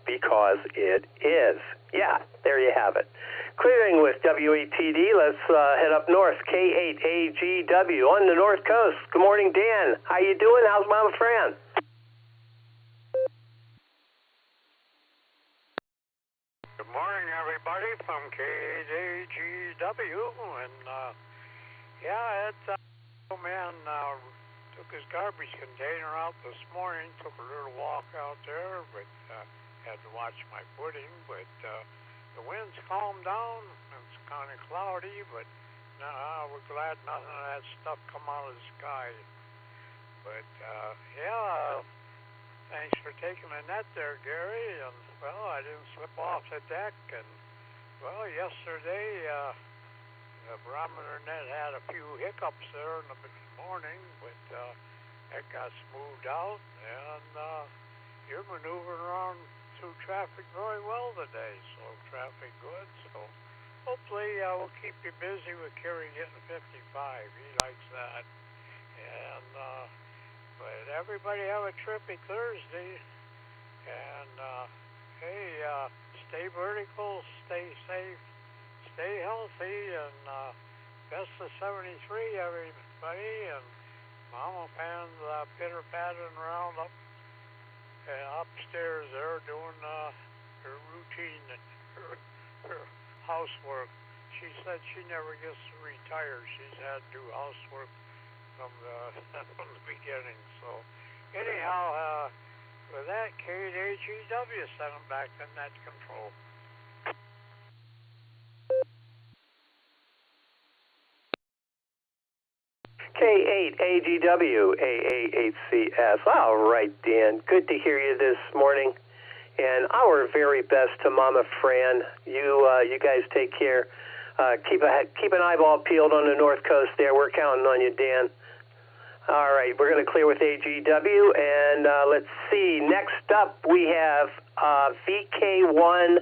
Because it is. Yeah, there you have it. Clearing with W8TD, let's head up north. K8AGW on the north coast. Good morning, Dan. How you doing? How's Mama Fran?
Good morning, everybody, from KAGW. And, it's, man took his garbage container out this morning, took a little walk out there, but had to watch my footing. But the wind's calmed down. It's kind of cloudy, but we're glad nothing of that stuff come out of the sky. But, thanks for taking the net there, Gary. And, well, I didn't slip off the deck. And, well, yesterday, the Barometer Net had a few hiccups there in the morning, but that got smoothed out. And you're maneuvering around through traffic very well today, so traffic good. So hopefully we'll keep you busy with Kerry getting 55. He likes that. And, but everybody have a terrific Thursday. And, hey, stay vertical, stay safe, stay healthy, and best of 73, everybody. And Mama Pan's pitter-pattering around upstairs there doing her routine, her housework. She said she never gets to retire. She's had to do housework from the beginning. So anyhow, with that, KAGW sent them back to net control.
K8AGW AA8CS. All right, Dan. Good to hear you this morning. And our very best to Mama Fran. You guys take care. Keep an eyeball peeled on the North Coast there. We're counting on you, Dan. All right, we're going to clear with AGW, and let's see. Next up, we have VK1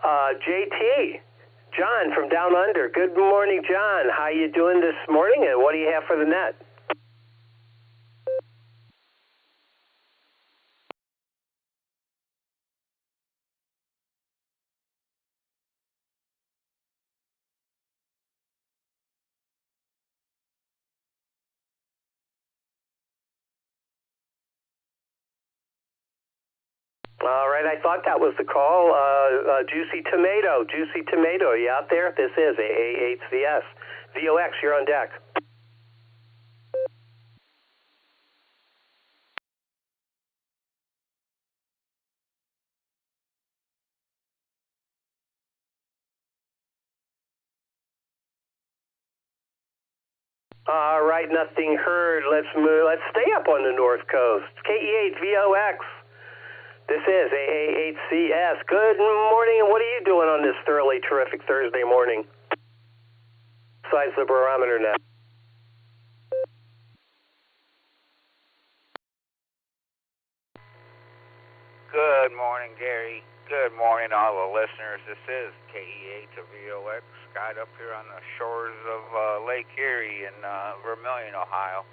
JT, John from Down Under. Good morning, John. How you doing this morning, and what do you have for the net? All right, I thought that was the call. Juicy Tomato, you out there? This is AA8CS. VOX, you're on deck. All right, nothing heard. Let's move. Let's stay up on the North Coast. KE8 VOX. This is AA8CS. Good morning, and what are you doing on this thoroughly terrific Thursday morning? Besides the Barometer Net.
Good morning, Gary. Good morning, all the listeners. This is KE8 to VOX, skied up here on the shores of Lake Erie in Vermilion, Ohio.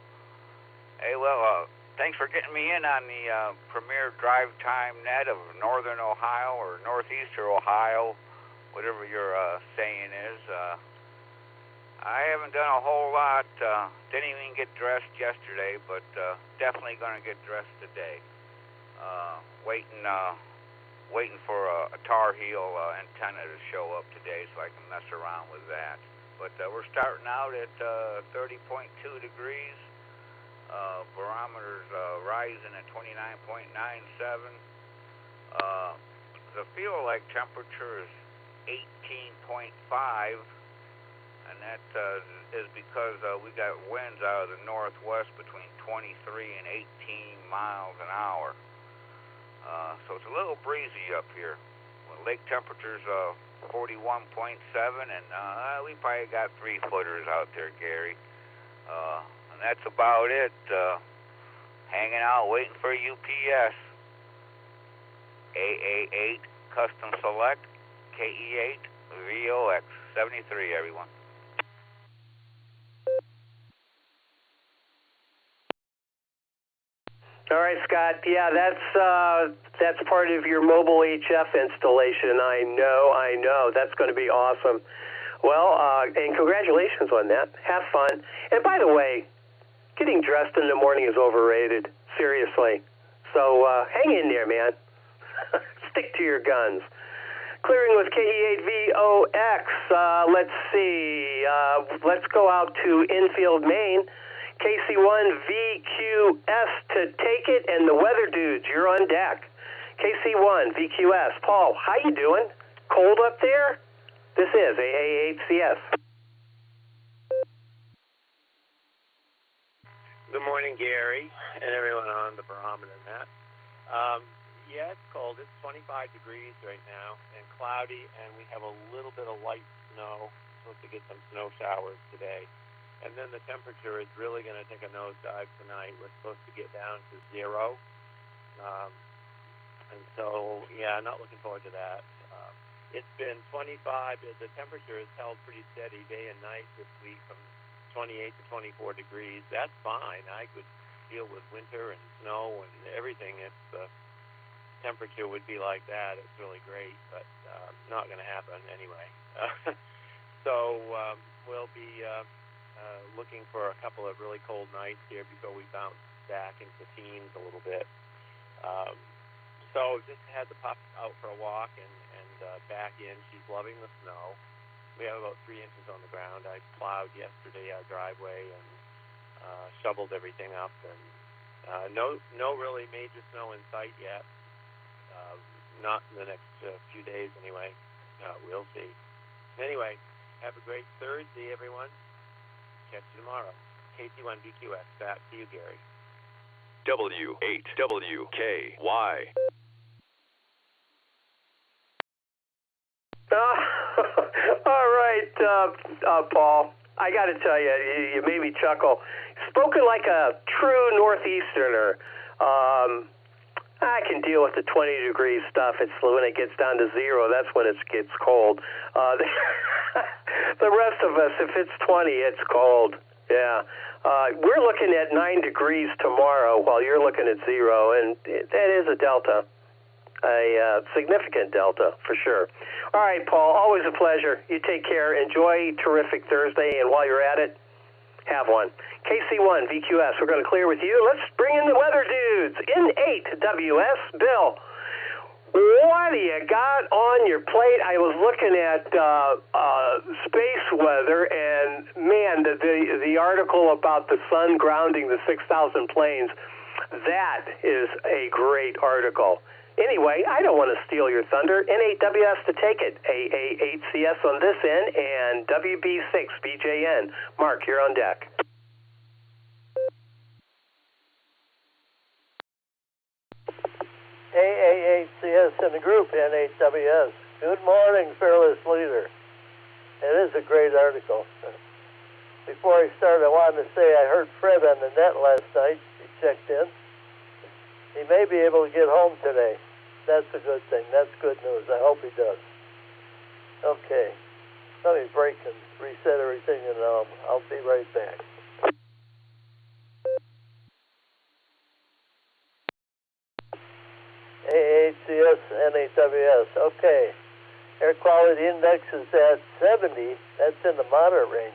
Hey, well, thanks for getting me in on the premier drive time net of northern Ohio or northeastern Ohio, whatever your saying is. I haven't done a whole lot. Didn't even get dressed yesterday, but definitely going to get dressed today. Waiting for a Tar Heel antenna to show up today so I can mess around with that. But we're starting out at 30.2 degrees. Barometer's rising at 29.97. The feel-like temperature is 18.5, and that is because we got winds out of the northwest between 23 and 18 miles an hour. So it's a little breezy up here. Lake temperature's 41.7, and we probably got 3-footers out there, Gary. And that's about it. Hanging out, waiting for UPS. AA8 Custom Select, KE8 VOX 73, everyone.
All right, Scott. Yeah, that's part of your mobile HF installation. I know. That's going to be awesome. Well, and congratulations on that. Have fun. And by the way, getting dressed in the morning is overrated. Seriously. So hang in there, man. stick to your guns. Clearing with KE8VOX. Let's see. Let's go out to Infield, Maine. KC1VQS to take it, and the weather dudes, you're on deck. KC1VQS. Paul, how you doing? Cold up there? This is AA8CS.
Good morning, Gary, and everyone on the Barometer Net. Yeah, it's cold. It's 25 degrees right now and cloudy, and we have a little bit of light snow. Supposed to get some snow showers today. And then the temperature is really going to take a nosedive tonight. We're supposed to get down to 0. And so, yeah, not looking forward to that. It's been 25. The temperature has held pretty steady day and night this week from 28 to 24 degrees. That's fine. I could deal with winter and snow and everything if the temperature would be like that. It's really great, but not going to happen anyway. So we'll be looking for a couple of really cold nights here before we bounce back into teens a little bit. So just had the pup out for a walk and back in. She's loving the snow. We have about 3 inches on the ground. I plowed yesterday our driveway and shoveled everything up, and no really major snow in sight yet. Not in the next few days anyway. We'll see. Anyway, have a great Thursday, everyone. Catch you tomorrow. KC1VQS, back to you, Gary.
W8WKY.
All right, Paul. I got to tell you, you made me chuckle. Spoken like a true Northeasterner. I can deal with the 20-degree stuff. It's when it gets down to 0. That's when it gets cold. The rest of us, if it's 20, it's cold. Yeah. We're looking at 9 degrees tomorrow while you're looking at 0, and that is a delta. A significant delta, for sure. All right, Paul, always a pleasure. You take care. Enjoy terrific Thursday, and while you're at it, have one. KC1VQS, we're going to clear with you. Let's bring in the weather dudes. N8WS, Bill, what do you got on your plate? I was looking at space weather, and man, the article about the sun grounding the 6,000 planes, that is a great article. Anyway, I don't want to steal your thunder. N8WS to take it. AA8CS on this end, and WB6BJN. Mark, you're on deck.
AA8CS in the group, N8WS. Good morning, fearless leader. It is a great article. Before I start, I wanted to say I heard Fred on the net last night. He checked in. He may be able to get home today. That's a good thing. That's good news. I hope he does. Okay. Let me break and reset everything, and I'll be right back. AHCS, NHWS. Okay. Air quality index is at 70. That's in the moderate range.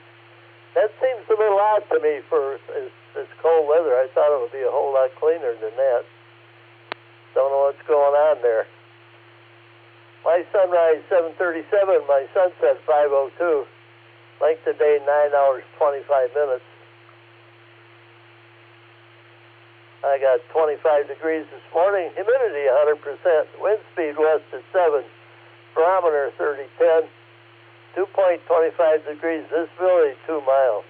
That seems a little odd to me for this cold weather. I thought it would be a whole lot cleaner than that. Don't know what's going on there. My sunrise 7:37, my sunset 5:02. Length of day 9 hours 25 minutes. I got 25 degrees this morning. Humidity 100%. Wind speed west at 7. Barometer 3010. 2.25 degrees. Visibility 2 miles.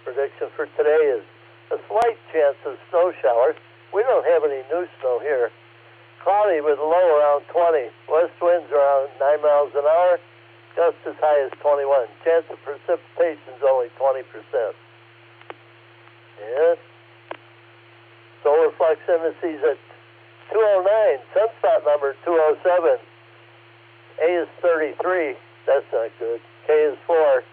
Prediction for today is a slight chance of snow showers. We don't have any new snow here. Cloudy with a low around 20. West winds around 9 miles an hour. Gusts as high as 21. Chance of precipitation is only 20%. Yeah. Solar flux indices at 209. Sunspot number 207. A is 33. That's not good. K is 4.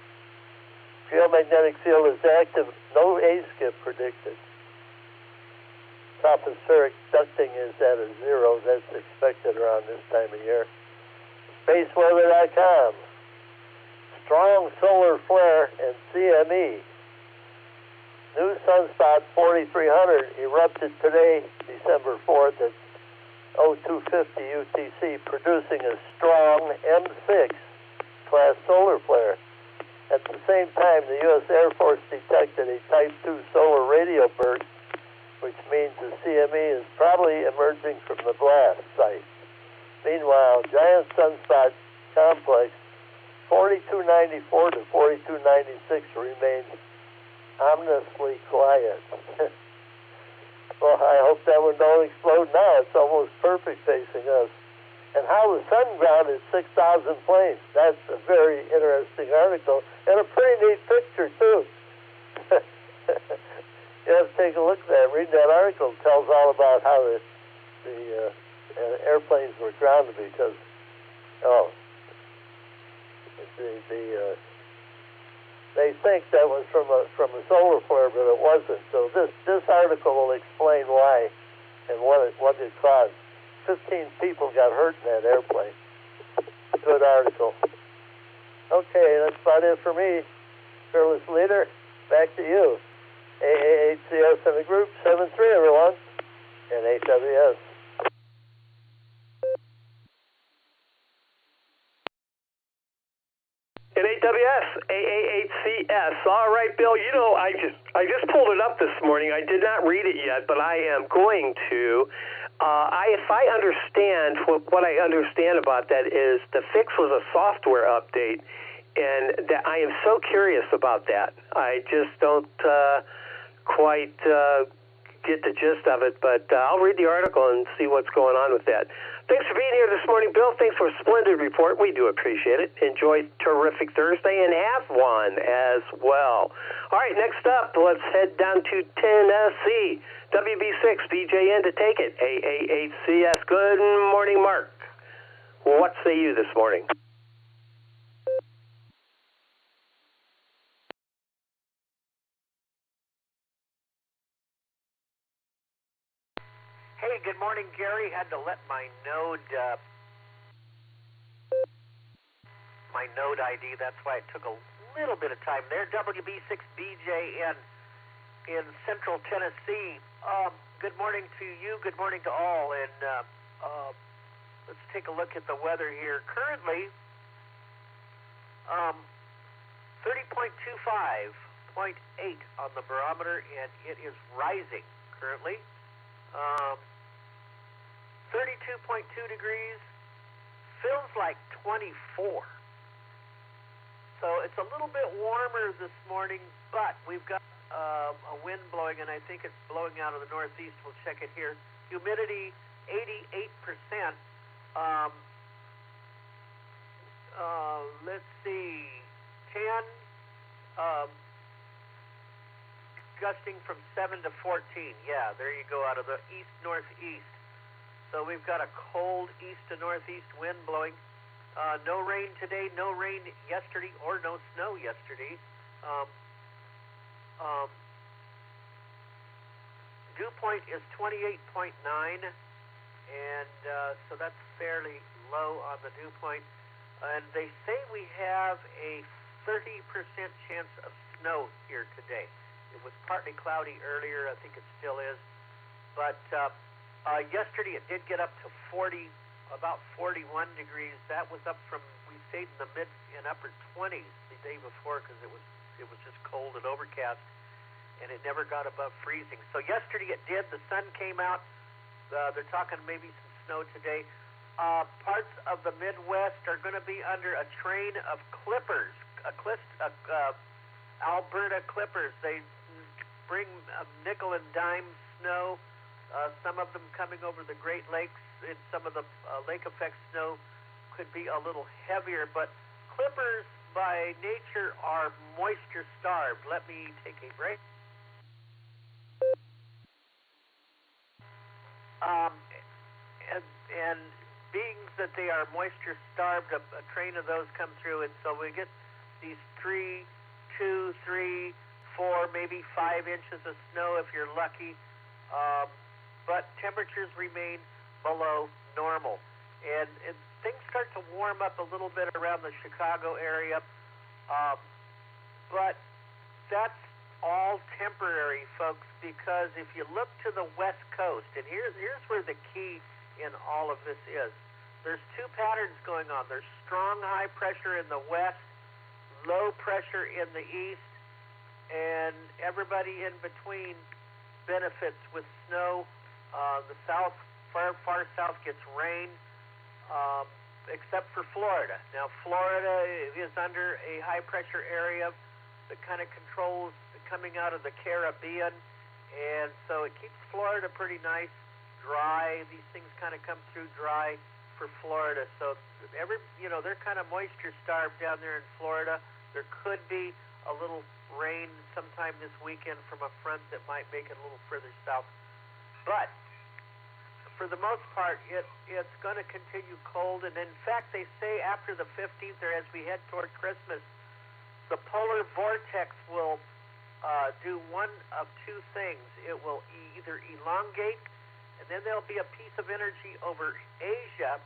Geomagnetic field is active. No A skip predicted. Tropospheric ducting is at a 0. That's expected around this time of year. SpaceWeather.com. Strong solar flare and CME. New sunspot 4300 erupted today, December 4th at 0250 UTC, producing a strong M6 class solar flare. At the same time, the U.S. Air Force detected a Type 2 solar radio burst, which means the CME is probably emerging from the blast site. Meanwhile, Giant Sunspot Complex 4294 to 4296 remains ominously quiet. Well, I hope that one don't explode now. It's almost perfect facing us. And how the sun grounded 6,000 planes. That's a very interesting article and a pretty neat picture, too. You have to take a look at that. Read that article. It tells all about how the airplanes were grounded because, they think that was from a solar flare, but it wasn't. So this article will explain why and what it caused. 15 people got hurt in that airplane. Good article. Okay, that's about it for me. Fearless Leader, back to you. AAHCS and the group, 7-3, everyone, and AWS.
In AWS, AAHCS. All right, Bill, you know, I just pulled it up this morning. I did not read it yet, but I am going to. If I understand, what I understand about that is the fix was a software update, and that I am so curious about that. I just don't quite get the gist of it, but I'll read the article and see what's going on with that. Thanks for being here this morning, Bill. Thanks for a splendid report. We do appreciate it. Enjoy terrific Thursday and have one as well. All right, next up, let's head down to Tennessee. WB6, BJN to take it. AAHCS. Good morning, Mark. What say you this morning?
Hey, good morning, Gary. Had to let my node ID. That's why it took a little bit of time there. WB6BJN in Central Tennessee. Good morning to you. Good morning to all. And let's take a look at the weather here. Currently, 30.25.8 on the barometer, and it is rising currently. 32.2 degrees, feels like 24. So it's a little bit warmer this morning, but we've got a wind blowing, and I think it's blowing out of the northeast. We'll check it here. Humidity, 88%. Let's see, 10, gusting from 7 to 14. Yeah, there you go, out of the east-northeast. So we've got a cold east to northeast wind blowing. No rain today, no rain yesterday, or no snow yesterday. Dew point is 28.9, and so that's fairly low on the dew point. And they say we have a 30% chance of snow here today. It was partly cloudy earlier. I think it still is. But yesterday it did get up to about 41 degrees. That was up from, we stayed in the mid and upper 20s the day before because it was just cold and overcast, and it never got above freezing. So yesterday it did. The sun came out. They're talking maybe some snow today. Parts of the Midwest are going to be under a train of clippers, Alberta clippers. They bring nickel and dime snow, some of them coming over the Great Lakes, and some of the lake effect snow could be a little heavier, but clippers by nature are moisture starved. Let me take a break. And being that they are moisture starved, a train of those come through, and so we get these 3, 2, 3, 4, maybe 5 inches of snow if you're lucky, but temperatures remain below normal, and things start to warm up a little bit around the Chicago area, but that's all temporary, folks, because if you look to the west coast, and here's where the key in all of this is. There's two patterns going on. There's strong high pressure in the west, low pressure in the east, and everybody in between benefits with snow. The south, far south gets rain, except for Florida. Now, Florida is under a high pressure area that kind of controls coming out of the Caribbean, and so it keeps Florida pretty nice, dry. These things kind of come through dry for Florida, so they're kind of moisture starved down there in Florida. There could be a little rain sometime this weekend from a front that might make it a little further south, but for the most part, it's going to continue cold, and in fact, they say after the 15th, or as we head toward Christmas, the polar vortex will do one of two things. It will either elongate, and then there'll be a piece of energy over Asia,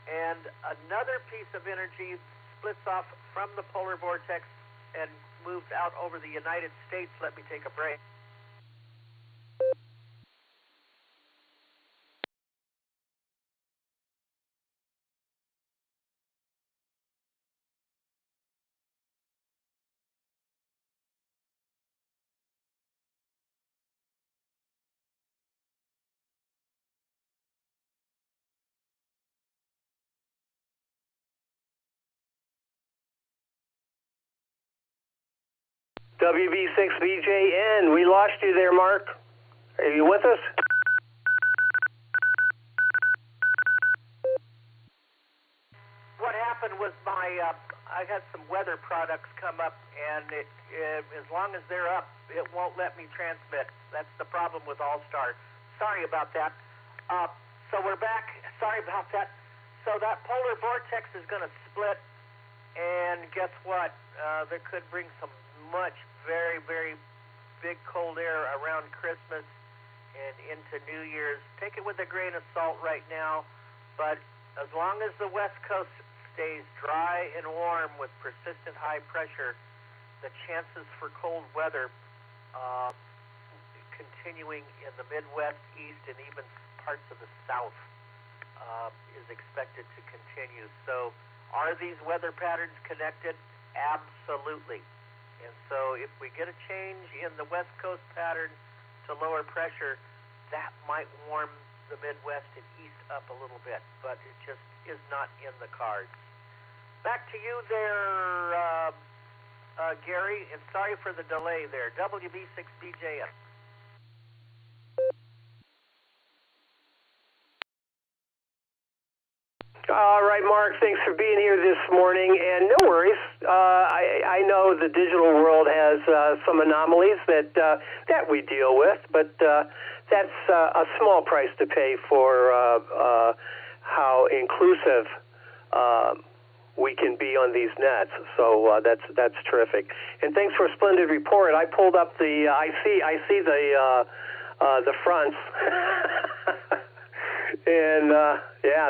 and another piece of energy splits off from the polar vortex and moves out over the United States. Let me take a break.
WB6BJN, we lost you there, Mark. Are you with us?
What happened was I had some weather products come up, and as long as they're up, it won't let me transmit. That's the problem with Allstar. Sorry about that. So we're back. Sorry about that. So that polar vortex is going to split, and guess what? There could bring some very, very big cold air around Christmas and into New Year's. Take it with a grain of salt right now, but as long as the West Coast stays dry and warm with persistent high pressure, the chances for cold weather continuing in the Midwest, East, and even parts of the South is expected to continue. So are these weather patterns connected? Absolutely. And so if we get a change in the West Coast pattern to lower pressure, that might warm the Midwest and East up a little bit, but it just is not in the cards. Back to you there, Gary, and sorry for the delay there. WB6BJN.
All right, Mark, thanks for being here this morning, and no worries. I know the digital world has some anomalies that we deal with, but that's a small price to pay for how inclusive we can be on these nets. So that's terrific. And thanks for a splendid report. I pulled up I see the fronts. And,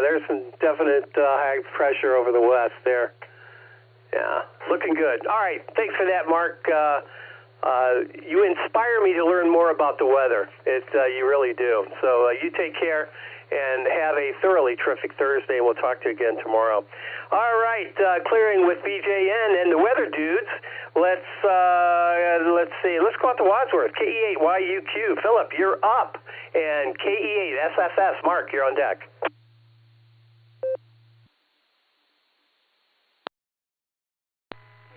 there's some definite high pressure over the west there. Yeah, looking good. All right, thanks for that, Mark. You inspire me to learn more about the weather. You really do. So you take care and have a thoroughly terrific Thursday, and we'll talk to you again tomorrow. All right, clearing with BJN and the weather dudes. Let's see. Let's go out to Wadsworth. KE8YUQ. Philip, you're up. And KE8SFS. Mark, you're on deck.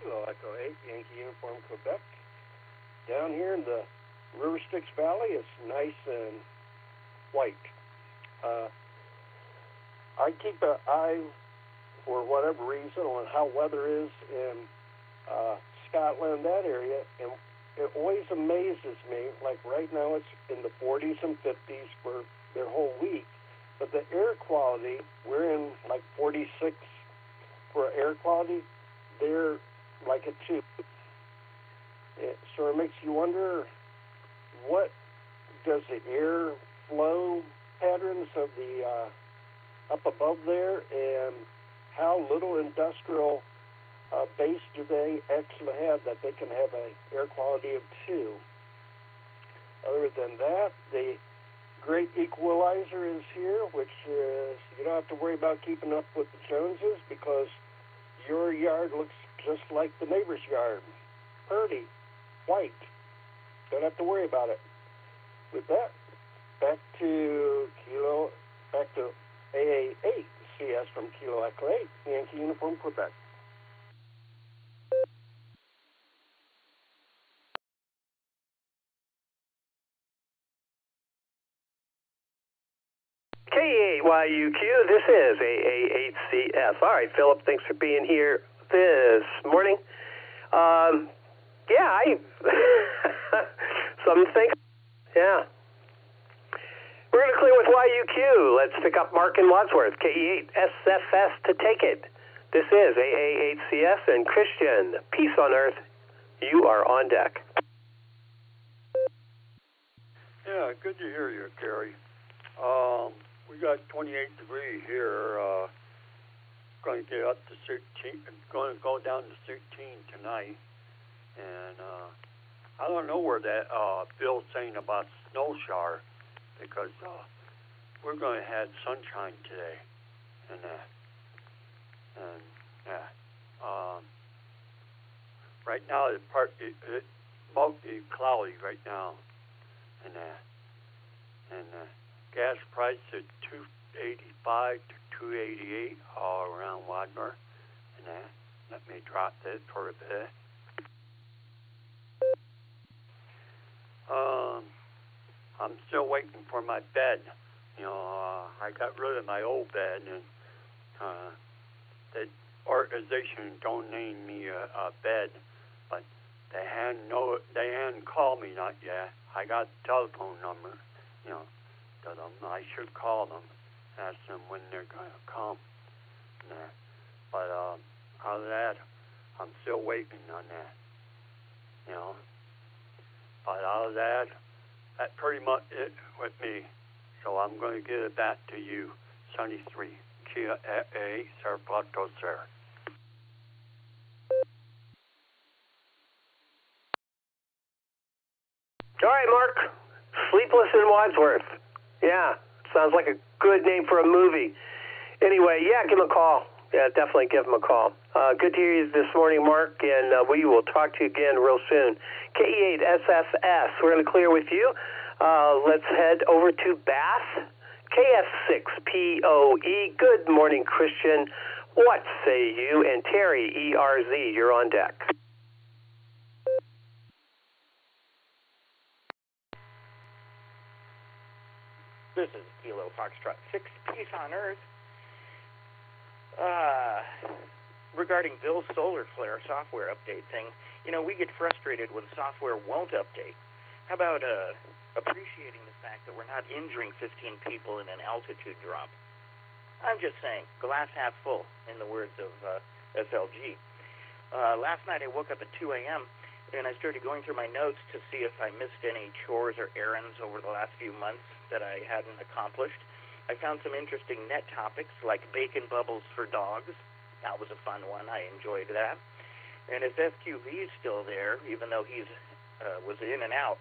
Hello, Echo 8, Yankee Uniform, Quebec. Down here in the River Styx Valley, it's nice and white. I keep an eye, for whatever reason, on how weather is in Scotland, that area, and it always amazes me. Like right now, it's in the 40s and 50s for their whole week, but the air quality, we're in like 46 for air quality. They're like a 2. So it makes you wonder, what does the air flow patterns of the up above there, and how little industrial base do they actually have that they can have an air quality of 2? Other than that, the great equalizer is here, which is, you don't have to worry about keeping up with the Joneses because your yard looks just like the neighbor's yard. Pretty, white. Don't have to worry about it. With that, back to AA8 CS from Kilo Echo 8, Yankee Uniform, Quebec.
KEYUQ, this is AA8CS. All right, Philip, thanks for being here this morning. Something to think. Yeah. We're going to clear with YUQ. Let's pick up Mark in Wadsworth, KE8SFS to take it. This is AA8CS and Christian. Peace on Earth. You are on deck.
Yeah, good to hear you, Gary. We got 28 degrees here. Going to get up to 13. It's going to go down to 13 tonight. And I don't know where that Bill's saying about snow shower, because we're going to have sunshine today. Right now it's mostly cloudy right now. And gas price at $2.85 to $2.88 all around Wadmer. And let me drop this for a bit. I'm still waiting for my bed. I got rid of my old bed, and the organization donated me a bed, but they hadn't called me not yet. I got the telephone number, to them. I should call them, ask them when they're going to come. But out of that, I'm still waiting on that. But out of that, that's pretty much it with me. So I'm going to get it back to you. 73, Kia A, Sarpato, sir.
All right, Mark. Sleepless in Wadsworth. Yeah, sounds like a good name for a movie. Anyway, yeah, give him a call. Yeah, definitely give him a call. Good to hear you this morning, Mark, and we will talk to you again real soon. KE8SFS, we're going to clear with you. Let's head over to Bath. KF6POE, good morning, Christian. What say you? And Terry, ERZ, you're on deck.
This is Kilo Foxtrot 6, Peace on Earth. Regarding Bill's solar flare software update thing, we get frustrated when software won't update. How about appreciating the fact that we're not injuring 15 people in an altitude drop? I'm just saying, glass half full, in the words of SLG. Last night I woke up at 2 a.m., and I started going through my notes to see if I missed any chores or errands over the last few months that I hadn't accomplished. I found some interesting net topics like bacon bubbles for dogs. That was a fun one. I enjoyed that. And if FQV is still there, even though he's was in and out,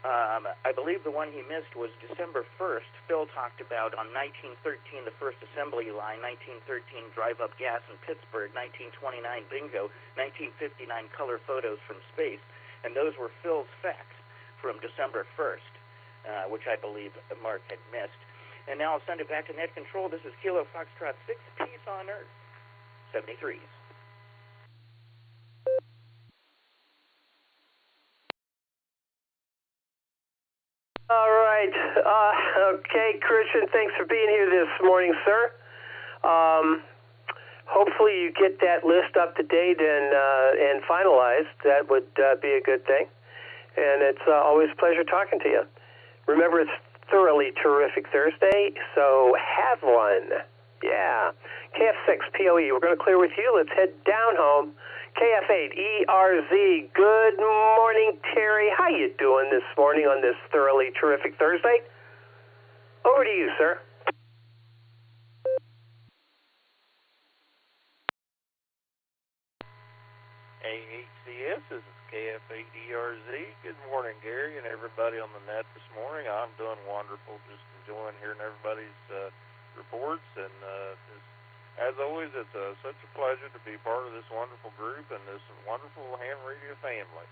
I believe the one he missed was December 1st. Phil talked about on 1913, the first assembly line, 1913 drive-up gas in Pittsburgh, 1929 bingo, 1959 color photos from space, and those were Phil's facts from December 1st, which I believe Mark had missed. And now I'll send it back to Net Control. This is Kilo Foxtrot 6, Peace on Earth, 73s.
All right. Okay, Christian, thanks for being here this morning, sir. Hopefully you get that list up to date and finalized. That would be a good thing. And it's always a pleasure talking to you. Remember, it's thoroughly terrific Thursday, so have one. Yeah. KF6POE, we're going to clear with you. Let's head down home. KF8ERZ, good morning, Terry. How you doing this morning on this thoroughly terrific Thursday? Over to you, sir.
KHCS. This is KF8ERZ. Good morning, Gary, and everybody on the net this morning. I'm doing wonderful, just enjoying hearing everybody's reports. And as always, it's such a pleasure to be part of this wonderful group and this wonderful ham radio family.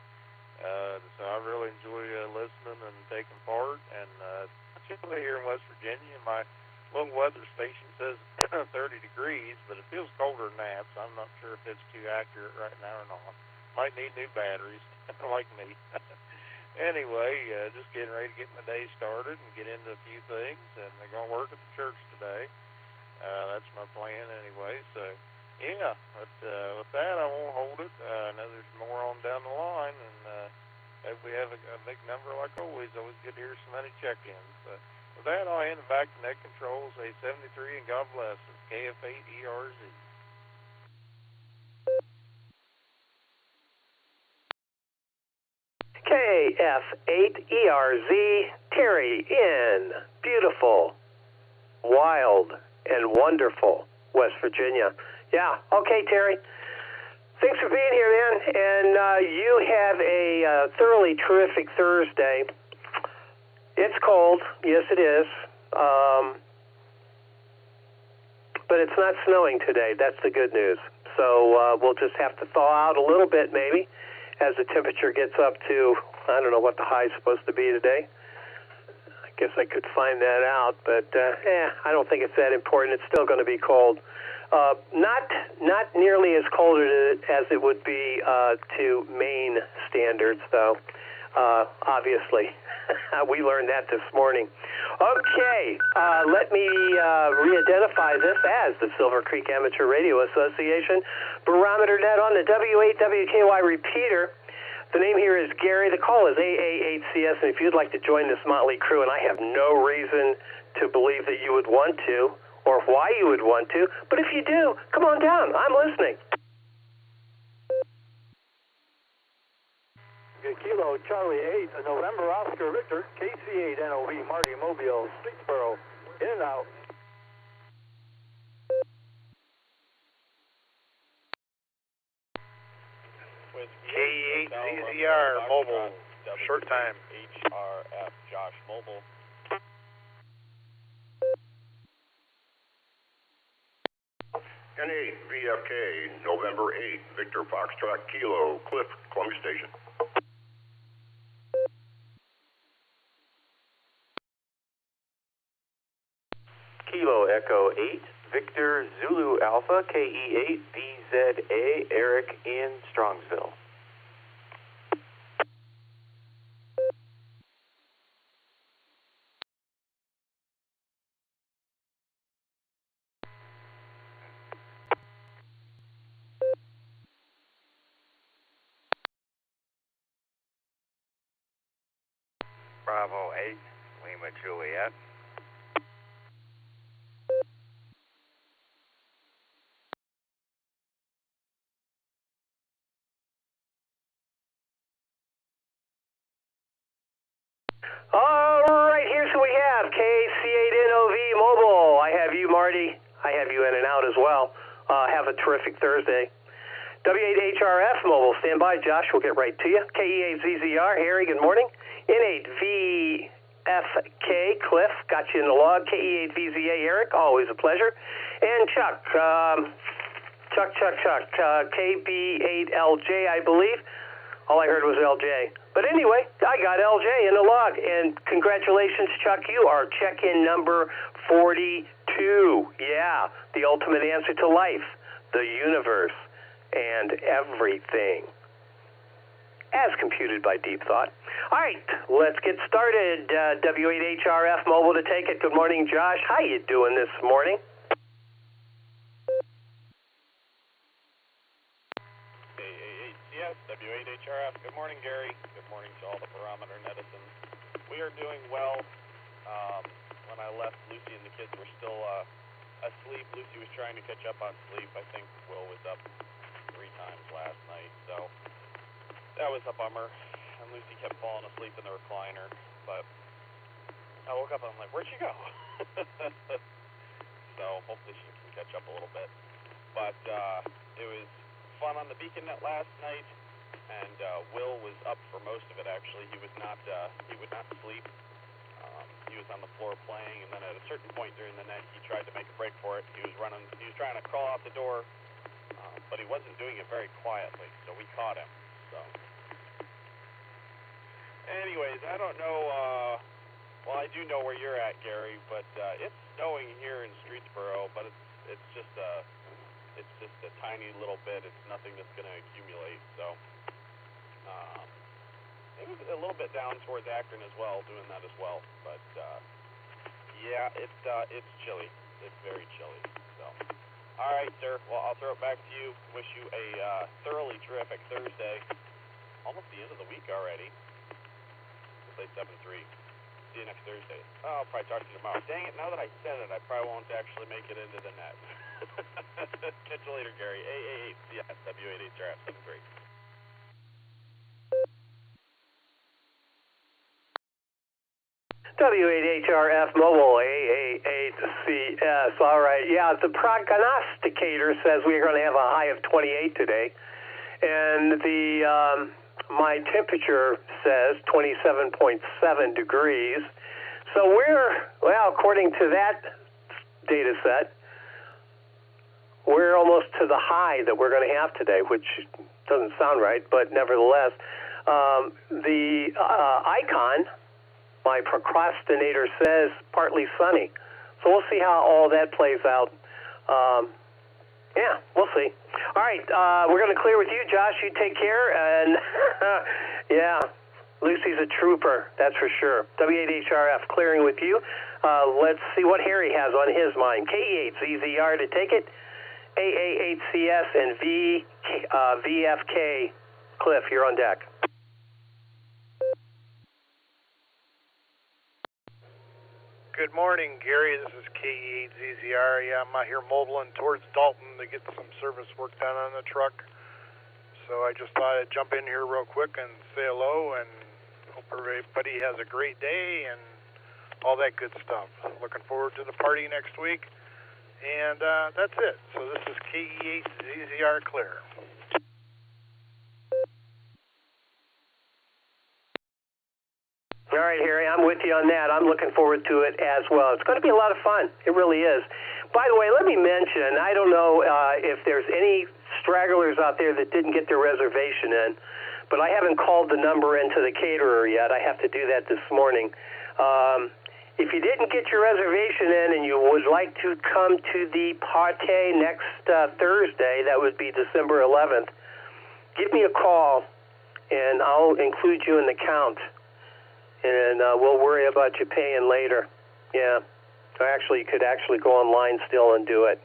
So I really enjoy listening and taking part. And particularly here in West Virginia, my little weather station says 30 degrees, but it feels colder than that, so I'm not sure if it's too accurate right now or not. Might need new batteries, like me. Anyway, just getting ready to get my day started and get into a few things, and they're going to work at the church today. That's my plan anyway, so yeah, but with that, I won't hold it. I know there's more on down the line, and if we have a big number like always good to hear so many check-ins. But with that, I'll hand it back to Net Controls, 873, and God bless. It's KF8ERZ.
KF8ERZ, Terry in beautiful, wild, and wonderful West Virginia. Yeah, okay, Terry. Thanks for being here, man. And you have a thoroughly terrific Thursday. It's cold. Yes, it is. But it's not snowing today. That's the good news. So we'll just have to thaw out a little bit maybe as the temperature gets up to, I don't know what the high is supposed to be today. I guess I could find that out, but I don't think it's that important. It's still going to be cold. Not nearly as cold as it would be to Maine standards, though. Obviously, we learned that this morning. Okay, let me re-identify this as the Silvercreek Amateur Radio Association Barometer Net on the W8WKY repeater. The name here is Gary. The call is AA8CS, and if you'd like to join this motley crew, and I have no reason to believe that you would want to, or why you would want to, but if you do, come on down. I'm listening.
Kilo Charlie 8, November Oscar Victor, KC8 NOV Marty Mobile, Statesboro, in and out.
With K8 ZZR Mobile, short time. HRF Josh Mobile.
N8 VFK, November 8, Victor Foxtrot Kilo, Cliff, Columbia Station.
Kilo Echo 8, Victor Zulu Alpha, KE8, VZA, Eric in Strongsville.
Bravo 8, Lima Juliet.
All right, here's who we have. KC8NOV Mobile. I have you, Marty. I have you in and out as well. Have a terrific Thursday. W8HRF Mobile, stand by. Josh, we'll get right to you. KE8ZZR, Harry, good morning. N8VFK, Cliff, got you in the log. KE8VZA, Eric, always a pleasure. And Chuck, KB8LJ, I believe. All I heard was LJ. But anyway, I got LJ in the log. And congratulations, Chuck. You are check-in number 42. Yeah, the ultimate answer to life, the universe, and everything, as computed by Deep Thought. All right, let's get started. W8HRF Mobile to take it. Good morning, Josh. How you doing this morning?
Yes, W8HRF. Good morning, Gary. Good morning to all the Barometer Netizens. We are doing well. When I left, Lucy and the kids were still asleep. Lucy was trying to catch up on sleep. I think Will was up 3 times last night, so that was a bummer. And Lucy kept falling asleep in the recliner, but I woke up and I'm like, where'd she go? So hopefully she can catch up a little bit. But it was fun on the Beacon Net last night, and Will was up for most of it. Actually, he would not sleep. He was on the floor playing, and then at a certain point during the net, he tried to make a break for it. He was trying to crawl out the door, but he wasn't doing it very quietly, so we caught him. So, anyways, I don't know. Well, I do know where you're at, Gary, but it's snowing here in Streetsboro, but it's just a tiny little bit. It's nothing that's going to accumulate. So, it was a little bit down towards Akron as well, doing that as well. But yeah, it's chilly. It's very chilly. So, all right, sir. Well, I'll throw it back to you. Wish you a thoroughly terrific Thursday. Almost the end of the week already. We'll say 7-3. See you next Thursday. Oh, I'll probably talk to you tomorrow. Dang it, now that I said it, I probably won't actually make it into the net. Catch you later, Gary. A8CS, W8HRF 73.
W8HRF Mobile, A8CS. All right, yeah, the prognosticator says we're going to have a high of 28 today. And the my temperature says 27.7 degrees. So well, according to that data set, we're almost to the high that we're going to have today, which doesn't sound right, but nevertheless, the icon, my procrastinator says partly sunny. So we'll see how all that plays out. Yeah, we'll see. All right, we're going to clear with you, Josh. You take care. And yeah, Lucy's a trooper, that's for sure. W8HRF clearing with you. Let's see what Harry has on his mind. KE8ZZR to take it. AA8CS and VFK. Cliff, you're on deck.
Good morning, Gary. This is KE8ZZR. Yeah, I'm out here mobiling towards Dalton to get some service work done on the truck. So I just thought I'd jump in here real quick and say hello and hope everybody has a great day and all that good stuff. Looking forward to the party next week. And that's it. So this is KE8ZZR clear.
All right, Harry, I'm with you on that. I'm looking forward to it as well. It's going to be a lot of fun. It really is. By the way, let me mention, I don't know if there's any stragglers out there that didn't get their reservation in, but I haven't called the number into the caterer yet. I have to do that this morning. If you didn't get your reservation in and you would like to come to the party next Thursday, that would be December 11th, give me a call, and I'll include you in the count. And we'll worry about you paying later. Yeah. So actually, you could actually go online still and do it.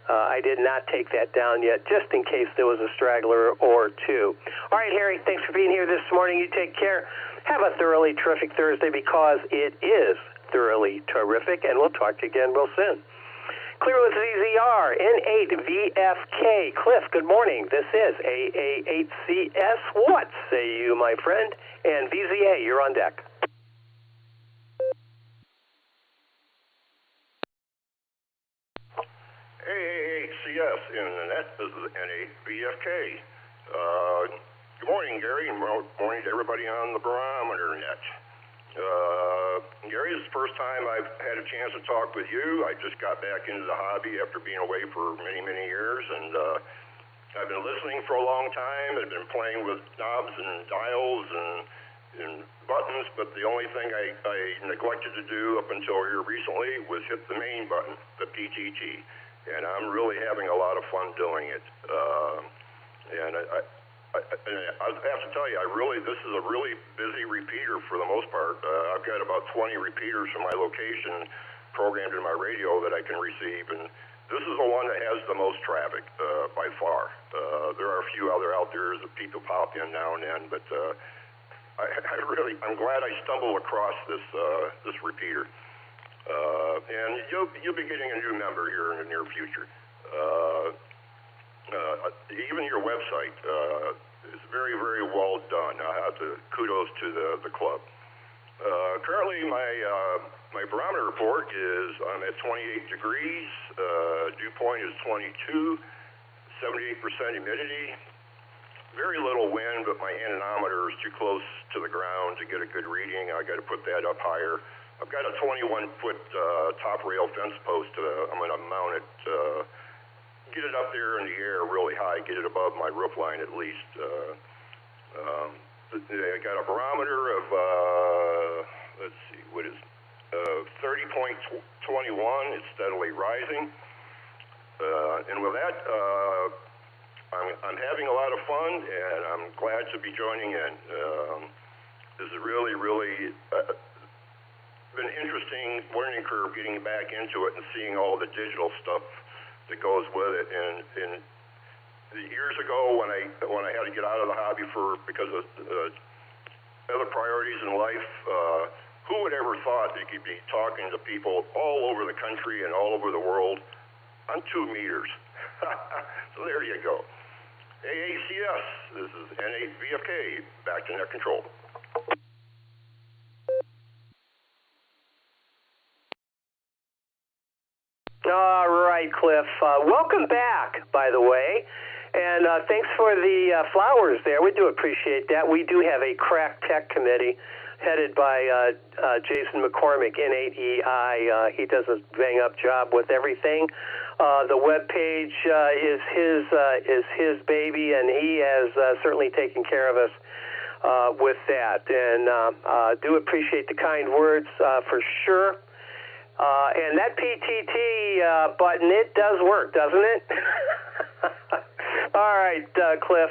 I did not take that down yet, just in case there was a straggler or two. All right, Harry, thanks for being here this morning. You take care. Have a thoroughly terrific Thursday, because it is thoroughly terrific, and we'll talk to you again real soon. Clear with ZZR, N8VFK. Cliff, good morning. This is AA8CS. What say you, my friend? And VZA, you're on deck.
AAHCS in the net. This is N8VFK. Good morning, Gary, and morning to everybody on the Barometer Net. Gary, this is the first time I've had a chance to talk with you. I just got back into the hobby after being away for many, many years, and I've been listening for a long time. I've been playing with knobs and dials and buttons, but the only thing I neglected to do up until here recently was hit the main button, the PTT. And I'm really having a lot of fun doing it. And I have to tell you, this is a really busy repeater for the most part. I've got about 20 repeaters from my location programmed in my radio that I can receive, and this is the one that has the most traffic by far. There are a few other out there that people pop in now and then, but I'm glad I stumbled across this repeater. And you'll be getting a new member here in the near future. Even your website is very, very well done. I have to kudos to the club. Currently, my barometer report is I'm at 28 degrees. Dew point is 22. 78% humidity, very little wind, but my anemometer is too close to the ground to get a good reading. I got to put that up higher. I've got a 21-foot top rail fence post. I'm going to mount it, get it up there in the air really high, get it above my roof line at least. I got a barometer of, let's see, what is 30.21. It's steadily rising. And with that, I'm having a lot of fun, and I'm glad to be joining in. This is really been an interesting learning curve getting back into it and seeing all the digital stuff that goes with it. And years ago, when I had to get out of the hobby because of other priorities in life, who would ever thought that you could be talking to people all over the country and all over the world on 2 meters? So there you go. AACS, this is N8VFK, back to net control.
All right, Cliff. Welcome back, by the way. And thanks for the flowers there. We do appreciate that. We do have a crack tech committee headed by Jason McCormick, N8EI. He does a bang-up job with everything. The web page is his baby, and he has certainly taken care of us with that. And do appreciate the kind words for sure. And that PTT button, it does work, doesn't it? All right, Cliff.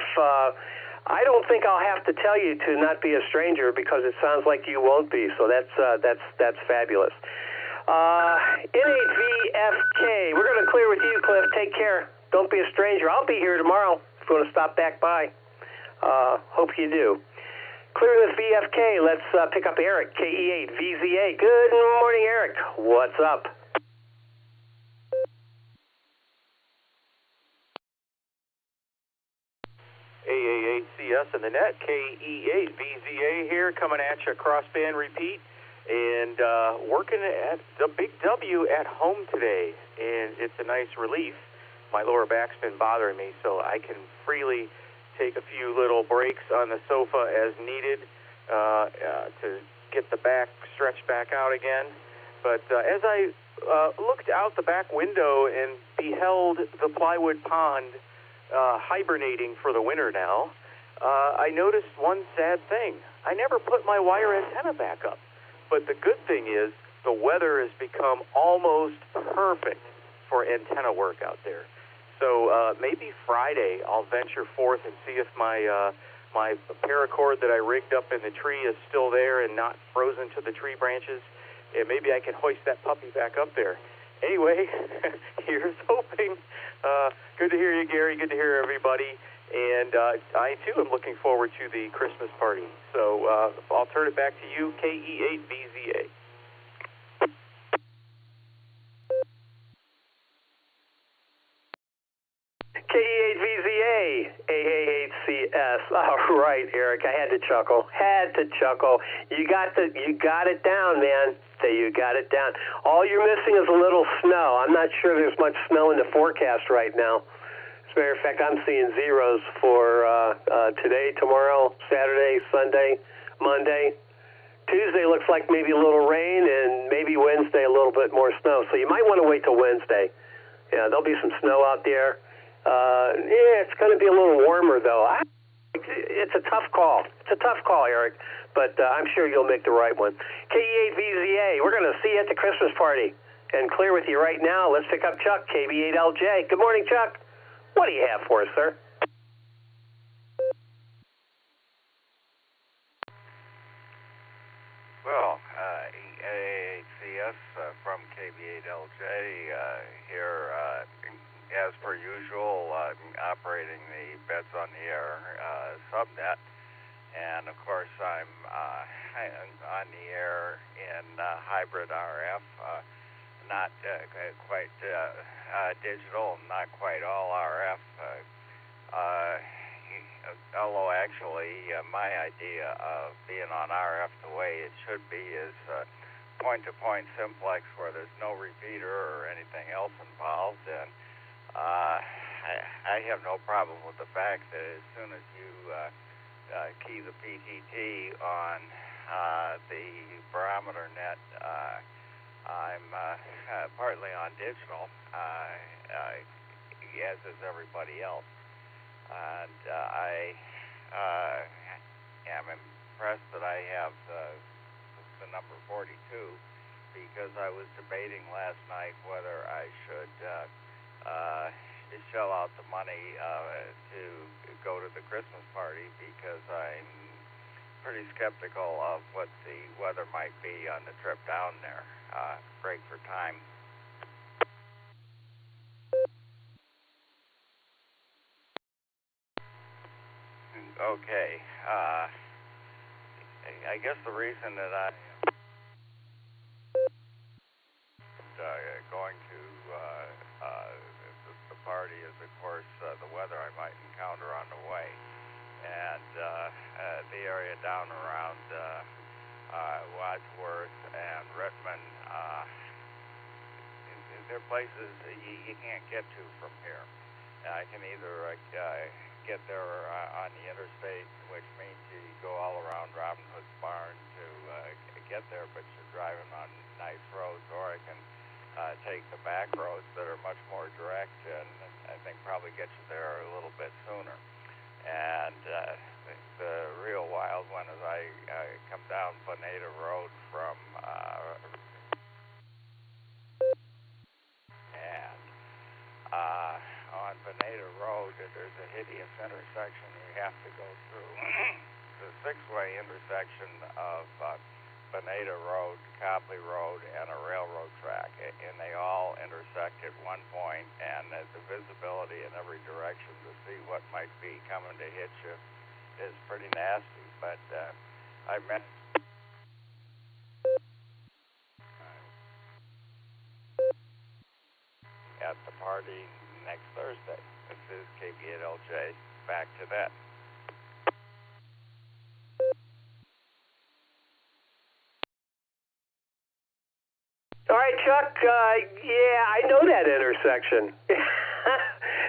I don't think I'll have to tell you to not be a stranger because it sounds like you won't be. So that's fabulous. N8VFK. We're going to clear with you, Cliff. Take care. Don't be a stranger. I'll be here tomorrow if you want to stop back by. Hope you do. Clear with VFK. Let's pick up Eric, KE8VZA. Good morning, Eric. What's up?
AAACS in the net, KE8VZA here, coming at you, crossband repeat, and working at the Big W at home today, and it's a nice relief. My lower back's been bothering me, so I can freely take a few little breaks on the sofa as needed to get the back stretched back out again. But as I looked out the back window and beheld the plywood pond hibernating for the winter now, I noticed one sad thing. I never put my wire antenna back up. But the good thing is the weather has become almost perfect for antenna work out there. So maybe Friday I'll venture forth and see if my my paracord that I rigged up in the tree is still there and not frozen to the tree branches. And maybe I can hoist that puppy back up there. Anyway, here's hoping. Good to hear you, Gary. Good to hear everybody. And I, too, am looking forward to the Christmas party. So I'll turn it back to you, KE8VZA.
KE8VZA, AA8CS. All right, Eric. I had to chuckle. You got it down, man. You got it down. All you're missing is a little snow. I'm not sure there's much snow in the forecast right now. As a matter of fact, I'm seeing zeros for today, tomorrow, Saturday, Sunday, Monday. Tuesday looks like maybe a little rain, and maybe Wednesday a little bit more snow. So you might want to wait till Wednesday. Yeah, there'll be some snow out there. Yeah, it's going to be a little warmer, though. It's a tough call. Eric, but I'm sure you'll make the right one. KE8VZA, we're going to see you at the Christmas party. And clear with you right now. Let's pick up Chuck, KB8LJ. Good morning, Chuck. What do you have for us, sir?
Well, AACS from KB8LJ here, as per usual, operating the Beds on the Air subnet. And, of course, I'm on the air in hybrid RF, not quite digital, not quite all RF. Although, actually, my idea of being on RF the way it should be is point-to-point simplex where there's no repeater or anything else involved. And I have no problem with the fact that as soon as you key the PTT on the Barometer Net, I'm partly on digital, as is everybody else. And I am impressed that I have the number 42 because I was debating last night whether I should shell out the money to go to the Christmas party because I'm pretty skeptical of what the weather might be on the trip down there. Break for time. Okay. I guess the reason that I'm going to the party is, of course, the weather I might encounter on the way. And the area down around Wadsworth and Rittman, they're places you can't get to from here. I can either get there on the interstate, which means you go all around Robin Hood's barn to get there, but you're driving on nice roads, or I can take the back roads that are much more direct and I think probably get you there a little bit sooner. And the real wild one is I come down Bonita Road from on Bonita Road, there's a hideous intersection you have to go through. The six-way intersection of Bonita Road, Copley Road, and a railroad track, and they all intersect at one point, and the visibility in every direction to see what might be coming to hit you is pretty nasty. But I met at the party next Thursday. This is KB8LJ. Back to that.
All right, Chuck. Yeah, I know that intersection.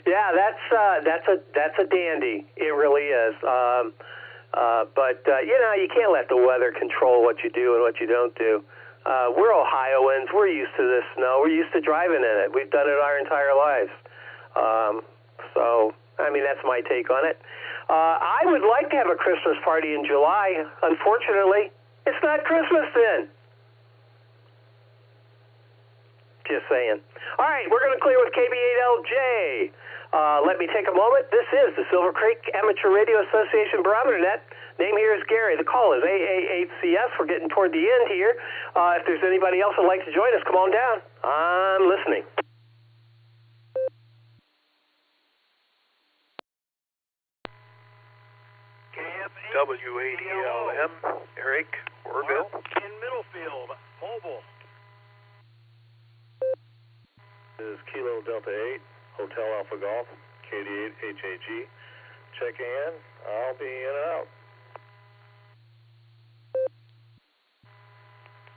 Yeah, that's a dandy. It really is. But you can't let the weather control what you do and what you don't do. We're Ohioans. We're used to this snow. We're used to driving in it. We've done it our entire lives. So, I mean, that's my take on it. I would like to have a Christmas party in July. Unfortunately, it's not Christmas then. Just saying. All right, we're going to clear with KB8LJ. Let me take a moment. This is the Silvercreek Amateur Radio Association Barometer Net. Name here is Gary. The call is AA8CS. We're getting toward the end here. If there's anybody else that'd like to join us, come on down. I'm listening.
WADLM, Eric, Orville.
In Middlefield, mobile.
This is Kilo Delta 8, Hotel Alpha Golf, KD8 HAG. Check in. I'll be in and out.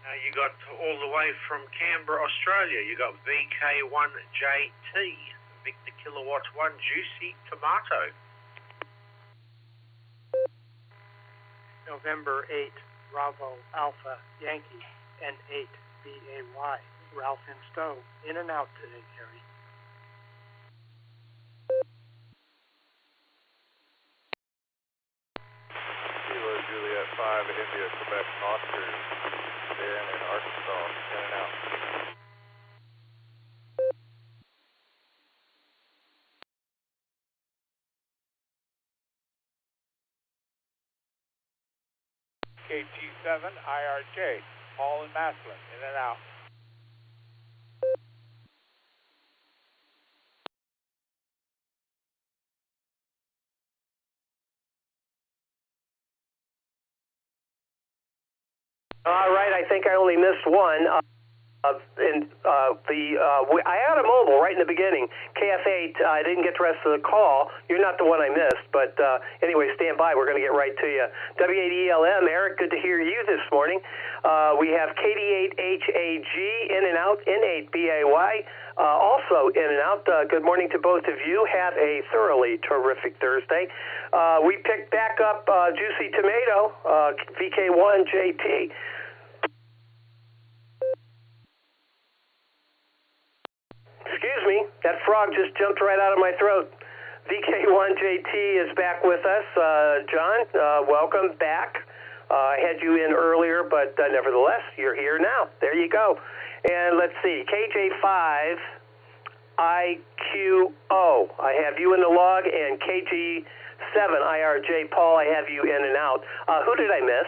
Now you got all the way from Canberra, Australia. You got VK1JT, Victor Kilowatt 1 Juicy Tomato.
November 8, Bravo Alpha Yankee, N8 BAY, Ralph and Stowe. In and out today, Gary.
Kilo Juliet 5 at India, Quebec, Oscar, Dan in Arkansas, in and out.
KT7 IRJ, Paul and Maslin, in and out.
All right, I think I only missed one. I had a mobile right in the beginning, KF8. I didn't get the rest of the call. You're not the one I missed, but anyway, stand by. We're going to get right to you. W8ELM, Eric, good to hear you this morning. We have KD8HAG, in and out, N8BAY, also in and out. Good morning to both of you. Have a thoroughly terrific Thursday. We picked back up Juicy Tomato, VK1JT. Excuse me, that frog just jumped right out of my throat. VK1JT is back with us. John, welcome back. I had you in earlier, but nevertheless, you're here now. There you go. And let's see, KJ5IQO. I have you in the log, and KG7IRJ Paul, I have you in and out. Who did I miss?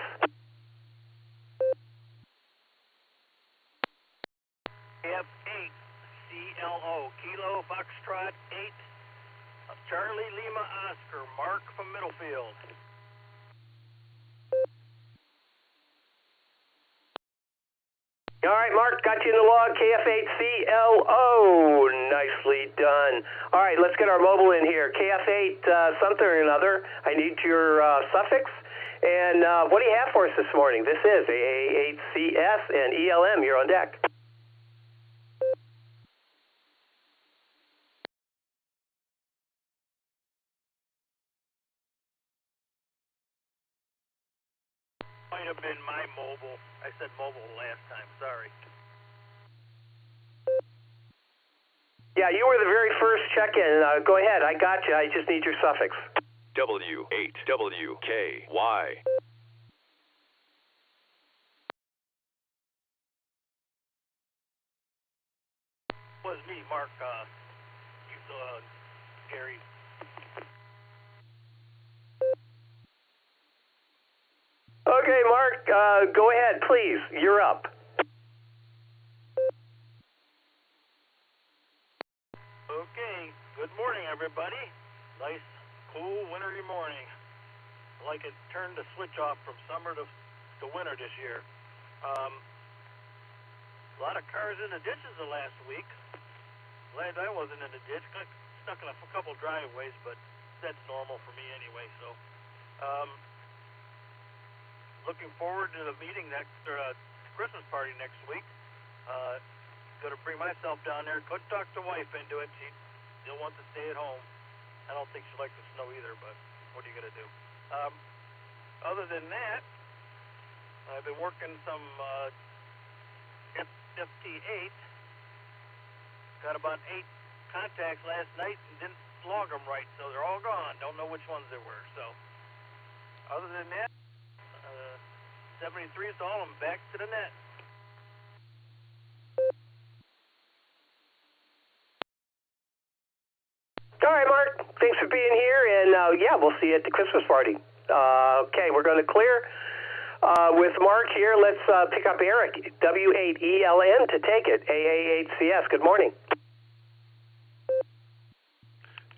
F8CLO, Kilo Foxtrot 8, Charlie Lima Oscar, Mark from Middlefield.
All right, Mark, got you in the log, KF8CLO. Nicely done. All right, let's get our mobile in here. KF8 something or another. I need your suffix. And what do you have for us this morning? This is AA8CS and ELM. You're on deck.
Might have been my mobile. I said mobile last time, sorry.
Yeah, you were the very first check-in. Go ahead, I got you. I just need your suffix.
W8WKY.
Was me, Mark, Gary.
Okay, Mark, go ahead, please. You're up.
Okay, good morning, everybody. Nice, cool, wintry morning. Like it turned the switch off from summer to winter this year. A lot of cars in the ditches the last week. Glad I wasn't in the ditch. Got stuck in a couple driveways, but that's normal for me anyway, so... looking forward to the meeting Christmas party next week. Going to bring myself down there. Couldn't talk the wife into it. She still wants to stay at home. I don't think she likes the snow either, but what are you going to do? Other than that, I've been working some FT8. Got about 8 contacts last night and didn't log them right, so they're all gone. Don't know which ones they were. So, other than that, 73 is all. I'm back to the net.
All right, Mark. Thanks for being here, and yeah, we'll see you at the Christmas party. Okay, we're going to clear with Mark here. Let's pick up Eric, W8ELM, to take it. AA8CS. Good morning.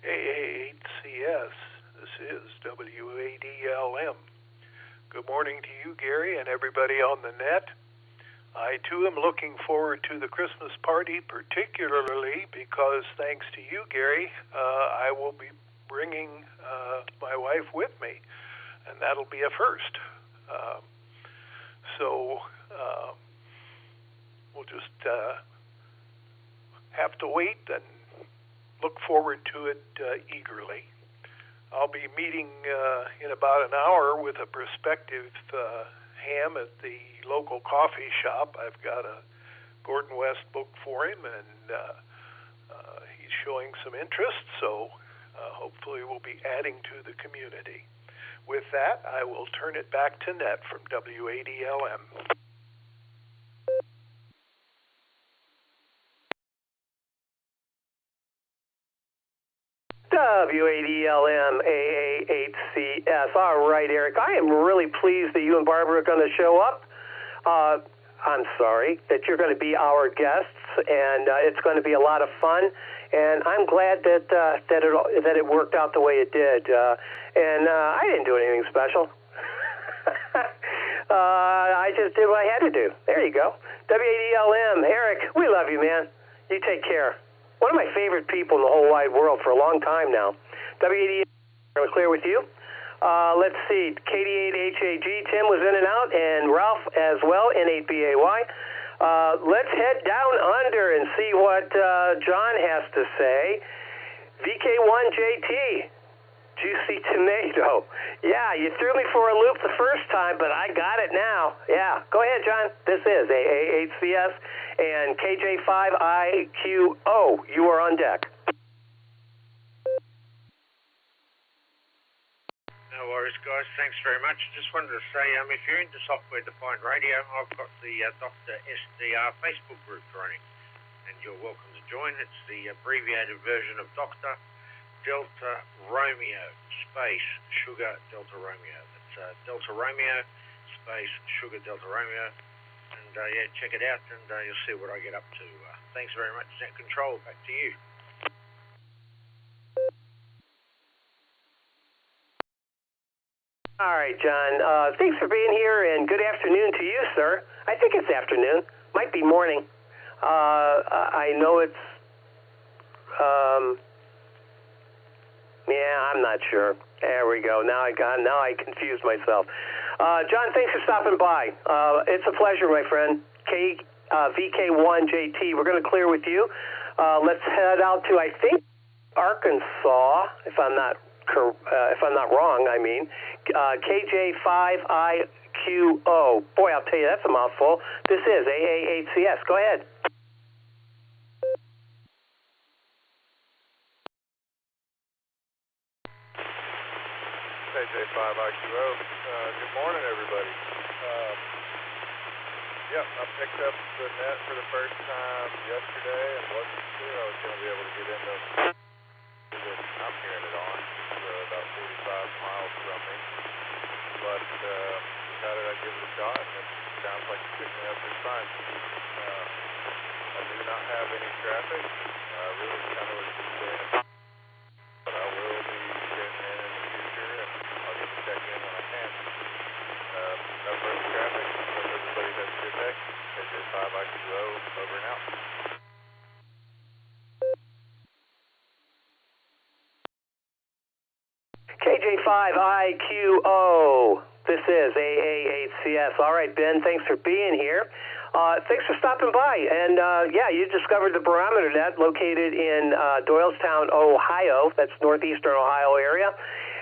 AA8CS. This is W8ELM. Good morning to you, Gary, and everybody on the net. I, too, am looking forward to the Christmas party, particularly because, thanks to you, Gary, I will be bringing my wife with me, and that'll be a first. So we'll just have to wait and look forward to it eagerly. I'll be meeting in about an hour with a prospective ham at the local coffee shop. I've got a Gordon West book for him, and he's showing some interest, so hopefully we'll be adding to the community. With that, I will turn it back to Net from W8ELM.
W8ELM AA8CS. All right, Eric. I am really pleased that you and Barbara are going to show up. I'm sorry that you're going to be our guests, and it's going to be a lot of fun. And I'm glad that it worked out the way it did. And I didn't do anything special. I just did what I had to do. There you go. WADLM, Eric, we love you, man. You take care. One of my favorite people in the whole wide world for a long time now. WADLM, clear with you. Let's see. KD8HAG, Tim was in and out, and Ralph as well, N8BAY. Let's head down under and see what John has to say. VK1JT. Juicy tomato. Yeah, you threw me for a loop the first time, but I got it now. Yeah, go ahead, John. This is AA8CS and KJ5IQO. You are on deck.
No worries, guys. Thanks very much. Just wanted to say, if you're into software-defined radio, I've got the Dr. SDR Facebook group running, and you're welcome to join. It's the abbreviated version of Dr. Delta Romeo space Sugar Delta Romeo. It's Delta Romeo space Sugar Delta Romeo. And yeah, check it out and you'll see what I get up to. Thanks very much. Net Control, back to you.
All right, John. Thanks for being here and good afternoon to you, sir. I think it's afternoon. Might be morning. I know it's... yeah, I'm not sure. There we go. Now I confused myself. John, thanks for stopping by. It's a pleasure, my friend. VK1JT. We're going to clear with you. Let's head out to, I think, Arkansas, if I'm not wrong. I mean, KJ5IQO. Boy, I'll tell you, that's a mouthful. This is AA8CS. Go ahead.
KJ5IQO. Good morning, everybody. Yep, I picked up the net for the first time yesterday and wasn't sure I was going to be able to get into it. I'm hearing it on. It's about 45 miles from me. But decided I'd give it a shot, and it sounds like it's picking up just fine. I do not have any traffic. I really kind of was just staying in. But I will be getting in the future, and I'll get to check in when I can. No further traffic. Hope everybody has a good day. KJ5IQO, over and out.
KJ5IQO. This is AA8CS. All right, Ben, thanks for being here. Thanks for stopping by. And, yeah, you discovered the Barometer Net located in Doylestown, Ohio. That's northeastern Ohio area.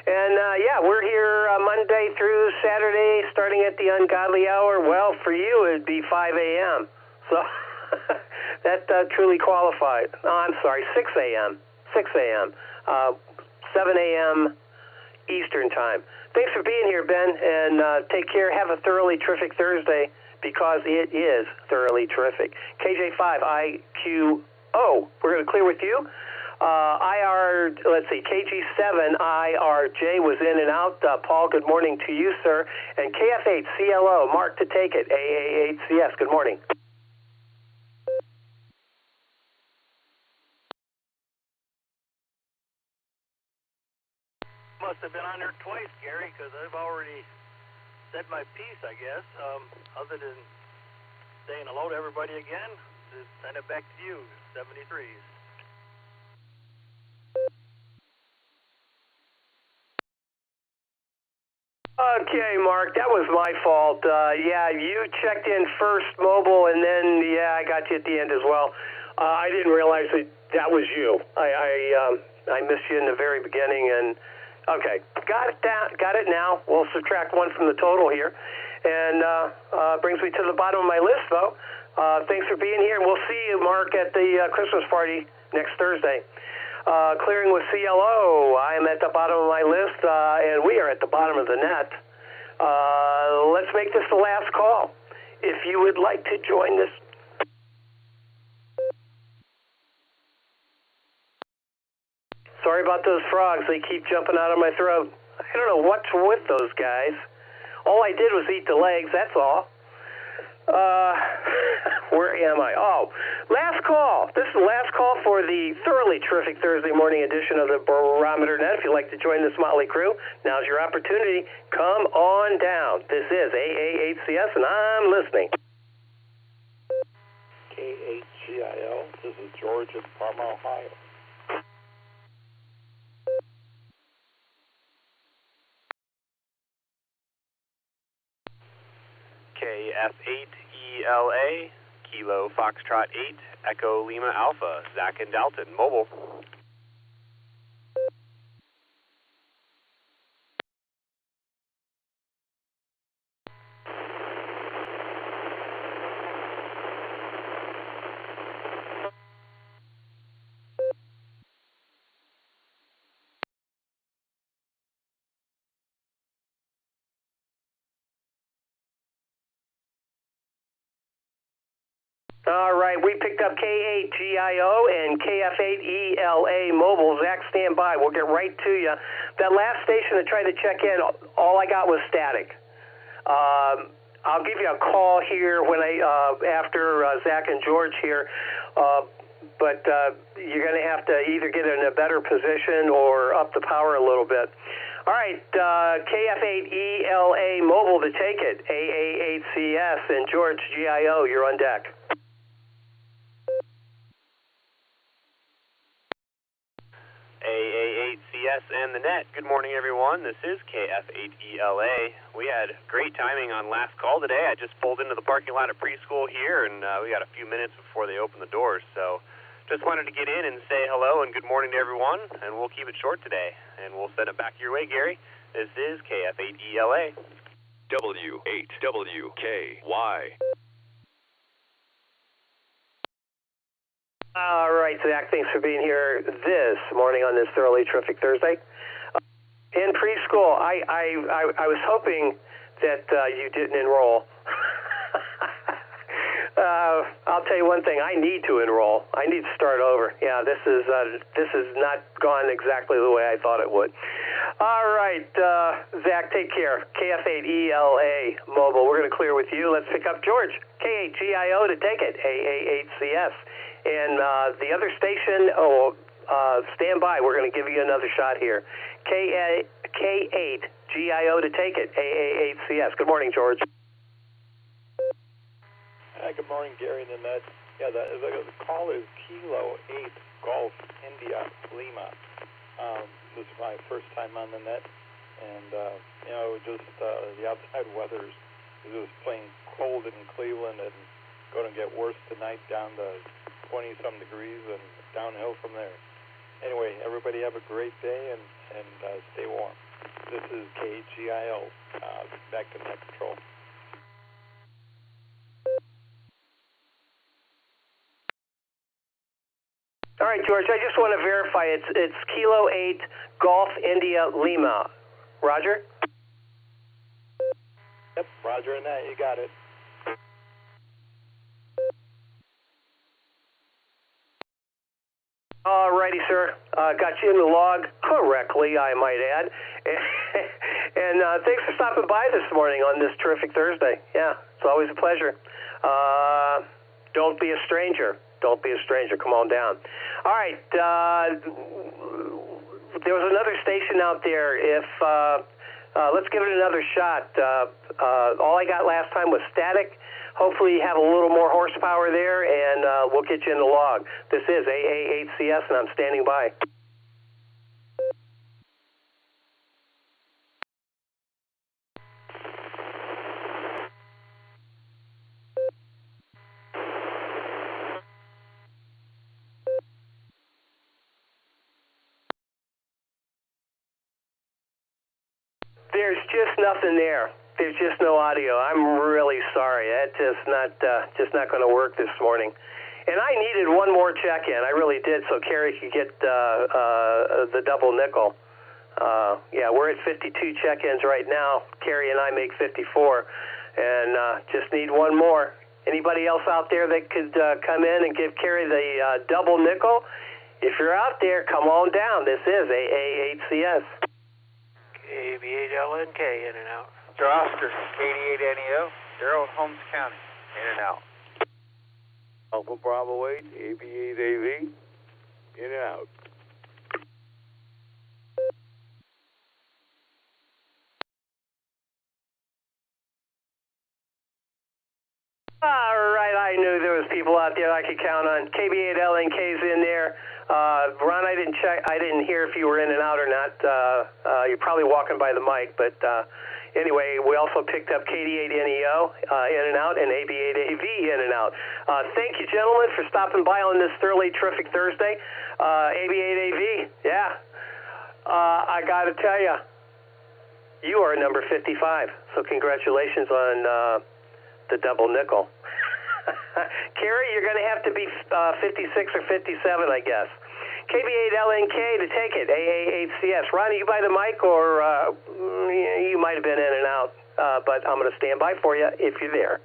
And, yeah, we're here Monday through Saturday starting at the ungodly hour. Well, for you, it'd be 5 a.m. So that truly qualified. Oh, I'm sorry, 6 a.m. 6 a.m. 7 a.m. Eastern time. Thanks for being here, Ben, and take care. Have a thoroughly terrific Thursday, because it is thoroughly terrific. KJ5IQO. We're going to clear with you. KG7IRJ was in and out. Paul, good morning to you, sir. And KF8CLO, Mark to take it, AA8CS. Good morning.
Must have been on there twice, Gary, because I've already said my piece, I guess. Other than saying hello to everybody again, just send it back to you, 73s.
Okay, Mark, that was my fault. Yeah, you checked in first, mobile, and then, yeah, I got you at the end as well. I didn't realize that was you. I missed you in the very beginning, and okay, got it now. We'll subtract one from the total here, and brings me to the bottom of my list, though. Thanks for being here, and we'll see you, Mark, at the Christmas party next Thursday. Clearing with CLO. I am at the bottom of my list, and we are at the bottom of the net. Let's make this the last call. If you would like to join this. Sorry about those frogs. They keep jumping out of my throat. I don't know what's with those guys. All I did was eat the legs, that's all. Where am I? Oh, last call. This is the last call for the thoroughly terrific Thursday morning edition of the Barometer Net. If you'd like to join this motley crew, now's your opportunity. Come on down. This is AAHCS, and I'm listening.
KHGIL, this is George in Parma, Ohio.
KF8ELA, Kilo Foxtrot 8, Echo Lima Alpha, Zach and Dalton, mobile.
All right, we picked up K8GIO and KF8ELA mobile. Zach, stand by. We'll get right to you. That last station that tried to check in, all I got was static. I'll give you a call here when after Zach and George here, but you're going to have to either get in a better position or up the power a little bit. All right, KF8ELA mobile to take it. AAHCS and George GIO, you're on deck.
AAHCS and the net. Good morning, everyone. This is KF8ELA. We had great timing on last call today. I just pulled into the parking lot at preschool here, and we got a few minutes before they open the doors. So just wanted to get in and say hello and good morning to everyone, and we'll keep it short today. And we'll send it back your way, Gary. This is KF8ELA.
W8WKY.
All right, Zach, thanks for being here this morning on this thoroughly terrific Thursday. In preschool, I was hoping that you didn't enroll. I'll tell you one thing, I need to enroll. I need to start over. Yeah, this has not gone exactly the way I thought it would. All right, Zach, take care. KF8ELA mobile, we're going to clear with you. Let's pick up George. K8GIO to take it, AAHCS. And the other station, stand by. We're going to give you another shot here. K8GIO to take it, AAHCS. Good morning, George.
Hi, good morning, Gary and Annette. Yeah, the call is Kilo 8 Golf India Lima. This is my first time on the net, and just the outside weather is just plain cold in Cleveland and going to get worse tonight, down to 20-some degrees and downhill from there. Anyway, everybody have a great day and stay warm. This is KGIO, back to net control.
All right, George, I just want to verify it's Kilo 8 Golf India Lima. Roger?
Yep, Roger and that, you got it.
All righty, sir. Got you in the log correctly, I might add. And thanks for stopping by this morning on this terrific Thursday. Yeah, it's always a pleasure. Don't be a stranger. Don't be a stranger. Come on down. All right. There was another station out there. Let's give it another shot. All I got last time was static. Hopefully you have a little more horsepower there, and we'll get you in the log. This is AAHCS, and I'm standing by. There's just nothing there. There's just no audio. I'm really sorry. That's just not going to work this morning. And I needed one more check-in. I really did, so Carrie could get the double nickel. Yeah, we're at 52 check-ins right now. Carrie and I make 54, and just need one more. Anybody else out there that could come in and give Carrie the double nickel? If you're out there, come on down. This is AAHCS.
AB8LNK in and out.
Mr. Oscar, 88NEO, Darrell, Holmes County.
in and out.
Alpha Bravo 8, AB8AV, in and out.
All right, I knew there was people out there I could count on. KB8LNK's in there. Ron, I didn't check. I didn't hear if you were in and out or not. You're probably walking by the mic, but anyway, we also picked up KD8NEO in and out and AB8AV in and out. Thank you, gentlemen, for stopping by on this thoroughly terrific Thursday. AB8AV, yeah. I got to tell you, you are number 55, so congratulations on the double nickel. Kerry, you're going to have to be 56 or 57, I guess. KB8LNK to take it, AA8CS. Ronnie, you by the mic, or you might have been in and out, but I'm going to stand by for you if you're there.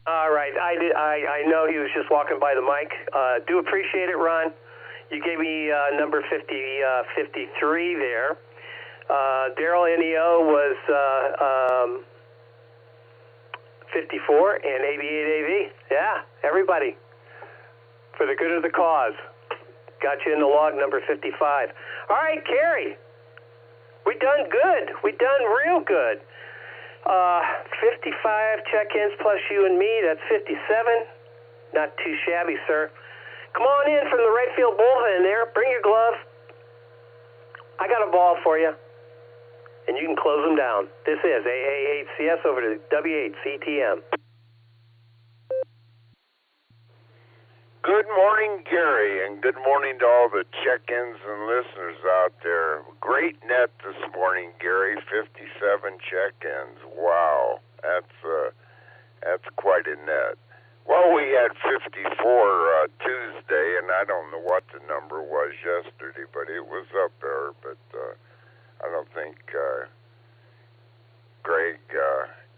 All right, I know he was just walking by the mic. Do appreciate it, Ron. You gave me number 53 there. Daryl NEO was 54, and AB8AV. Yeah, everybody. For the good of the cause. Got you in the log, number 55. All right, Carrie. We done good. We done real good. 55 check-ins plus you and me, that's 57. Not too shabby, sir. Come on in from the right field bullpen there. Bring your glove. I got a ball for you. And you can close them down. This is AA8CS over to W8CTM.
Good morning, Gary, and good morning to all the check-ins and listeners out there. Great net this morning, Gary. 57 check-ins. Wow, that's quite a net. Well, we had 54 Tuesday, and I don't know what the number was yesterday, but it was up there. But I don't think Greg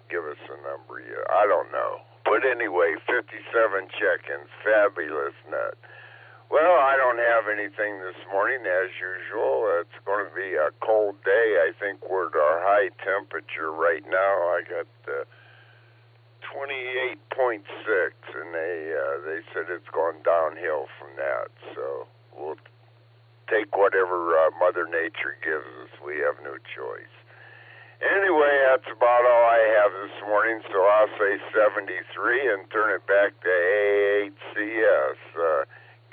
give us a number yet. I don't know. But anyway, 57 check-ins, fabulous net. Well, I don't have anything this morning as usual. It's going to be a cold day. I think we're at our high temperature right now. I got 28.6, and they said it's going downhill from that. So we'll take whatever Mother Nature gives us. We have no choice. Anyway, that's about all I have this morning, so I'll say 73 and turn it back to AA8CS.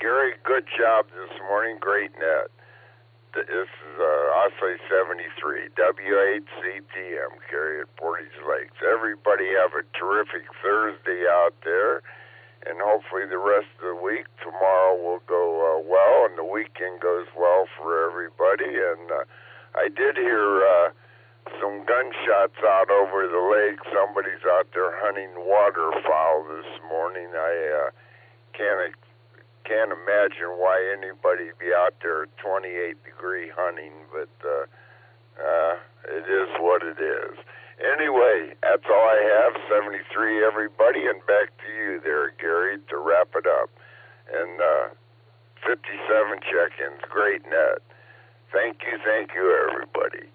Gary, good job this morning. Great net. This is, I'll say 73. W8CTM, Gary at Portage Lakes. Everybody have a terrific Thursday out there, and hopefully the rest of the week, tomorrow will go well, and the weekend goes well for everybody. And I did hear some gunshots out over the lake. Somebody's out there hunting waterfowl this morning. I can't imagine why anybody'd be out there at 28-degree hunting, but it is what it is. Anyway, that's all I have. 73, everybody, and back to you there, Gary, to wrap it up. And 57 check-ins. Great net. Thank you, everybody.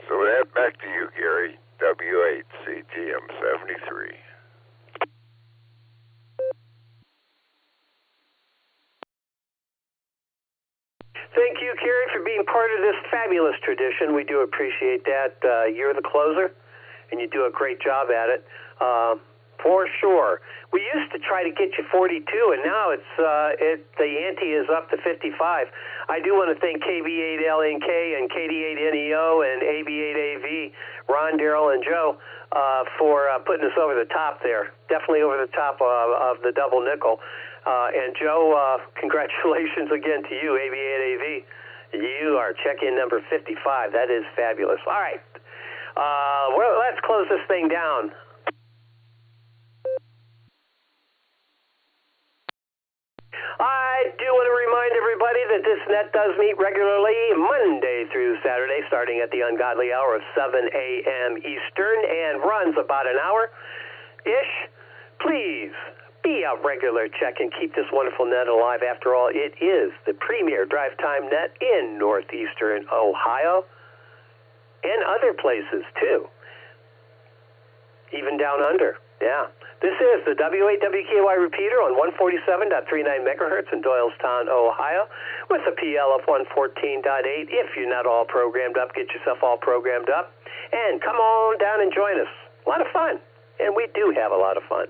So that back to you, Gary. W8CTM 73.
Thank you, Kerry, for being part of this fabulous tradition. We do appreciate that. You're the closer, and you do a great job at it. For sure. We used to try to get you 42, and now the ante is up to 55. I do want to thank KB8LNK and KD8NEO and AB8AV, Ron, Daryl, and Joe for putting us over the top there. Definitely over the top of the double nickel. And Joe, congratulations again to you, AB8AV. You are check-in number 55. That is fabulous. All right. Well, let's close this thing down. I do want to remind everybody that this net does meet regularly Monday through Saturday, starting at the ungodly hour of 7 a.m. Eastern, and runs about an hour-ish. Please Be a regular. Check and keep this wonderful net alive. After all, it is the premier drive time net in northeastern Ohio and other places, too. Even down under. Yeah. This is the W8WKY repeater on 147.39 megahertz in Doylestown, Ohio, with a PL of 114.8. If you're not all programmed up, get yourself all programmed up. And come on down and join us. A lot of fun. And we do have a lot of fun.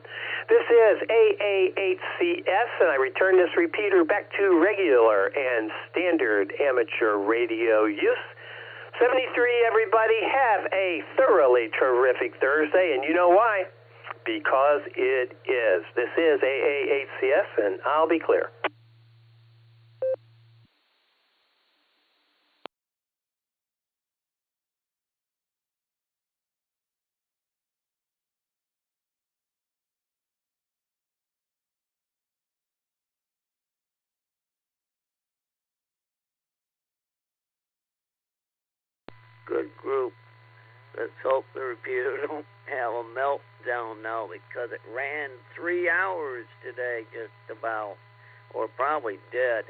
This is AA8CS, and I return this repeater back to regular and standard amateur radio use. 73, everybody, have a thoroughly terrific Thursday, and you know why? Because it is. This is AA8CS, and I'll be clear.
Good group. Let's hope the repeater don't have a meltdown now, because it ran 3 hours today, just about, or probably did.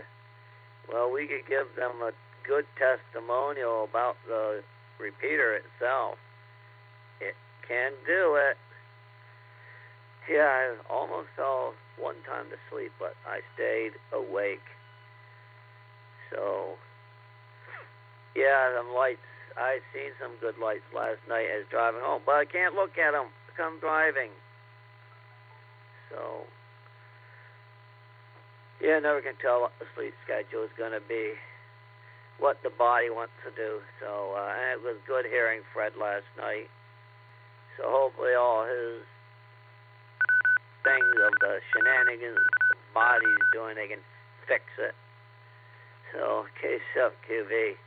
Well, we could give them a good testimonial about the repeater itself. It can do it. Yeah, I almost saw one time to sleep, but I stayed awake. So, yeah, them lights. I seen some good lights last night as driving home, but I can't look at them because I'm driving. So, yeah, never can tell what the sleep schedule is going to be, what the body wants to do. So, and it was good hearing Fred last night. So hopefully all his things of the shenanigans the body's doing, they can fix it. So, KSF QV.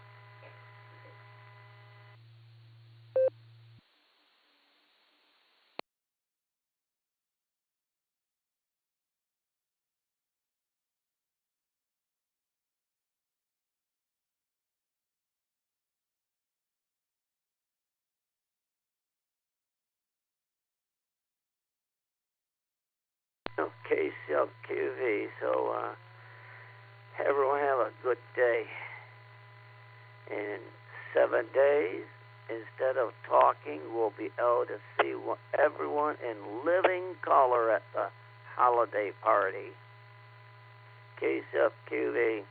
Okay, QV. So, everyone have a good day. In 7 days, instead of talking, we'll be able to see everyone in living color at the holiday party. QV.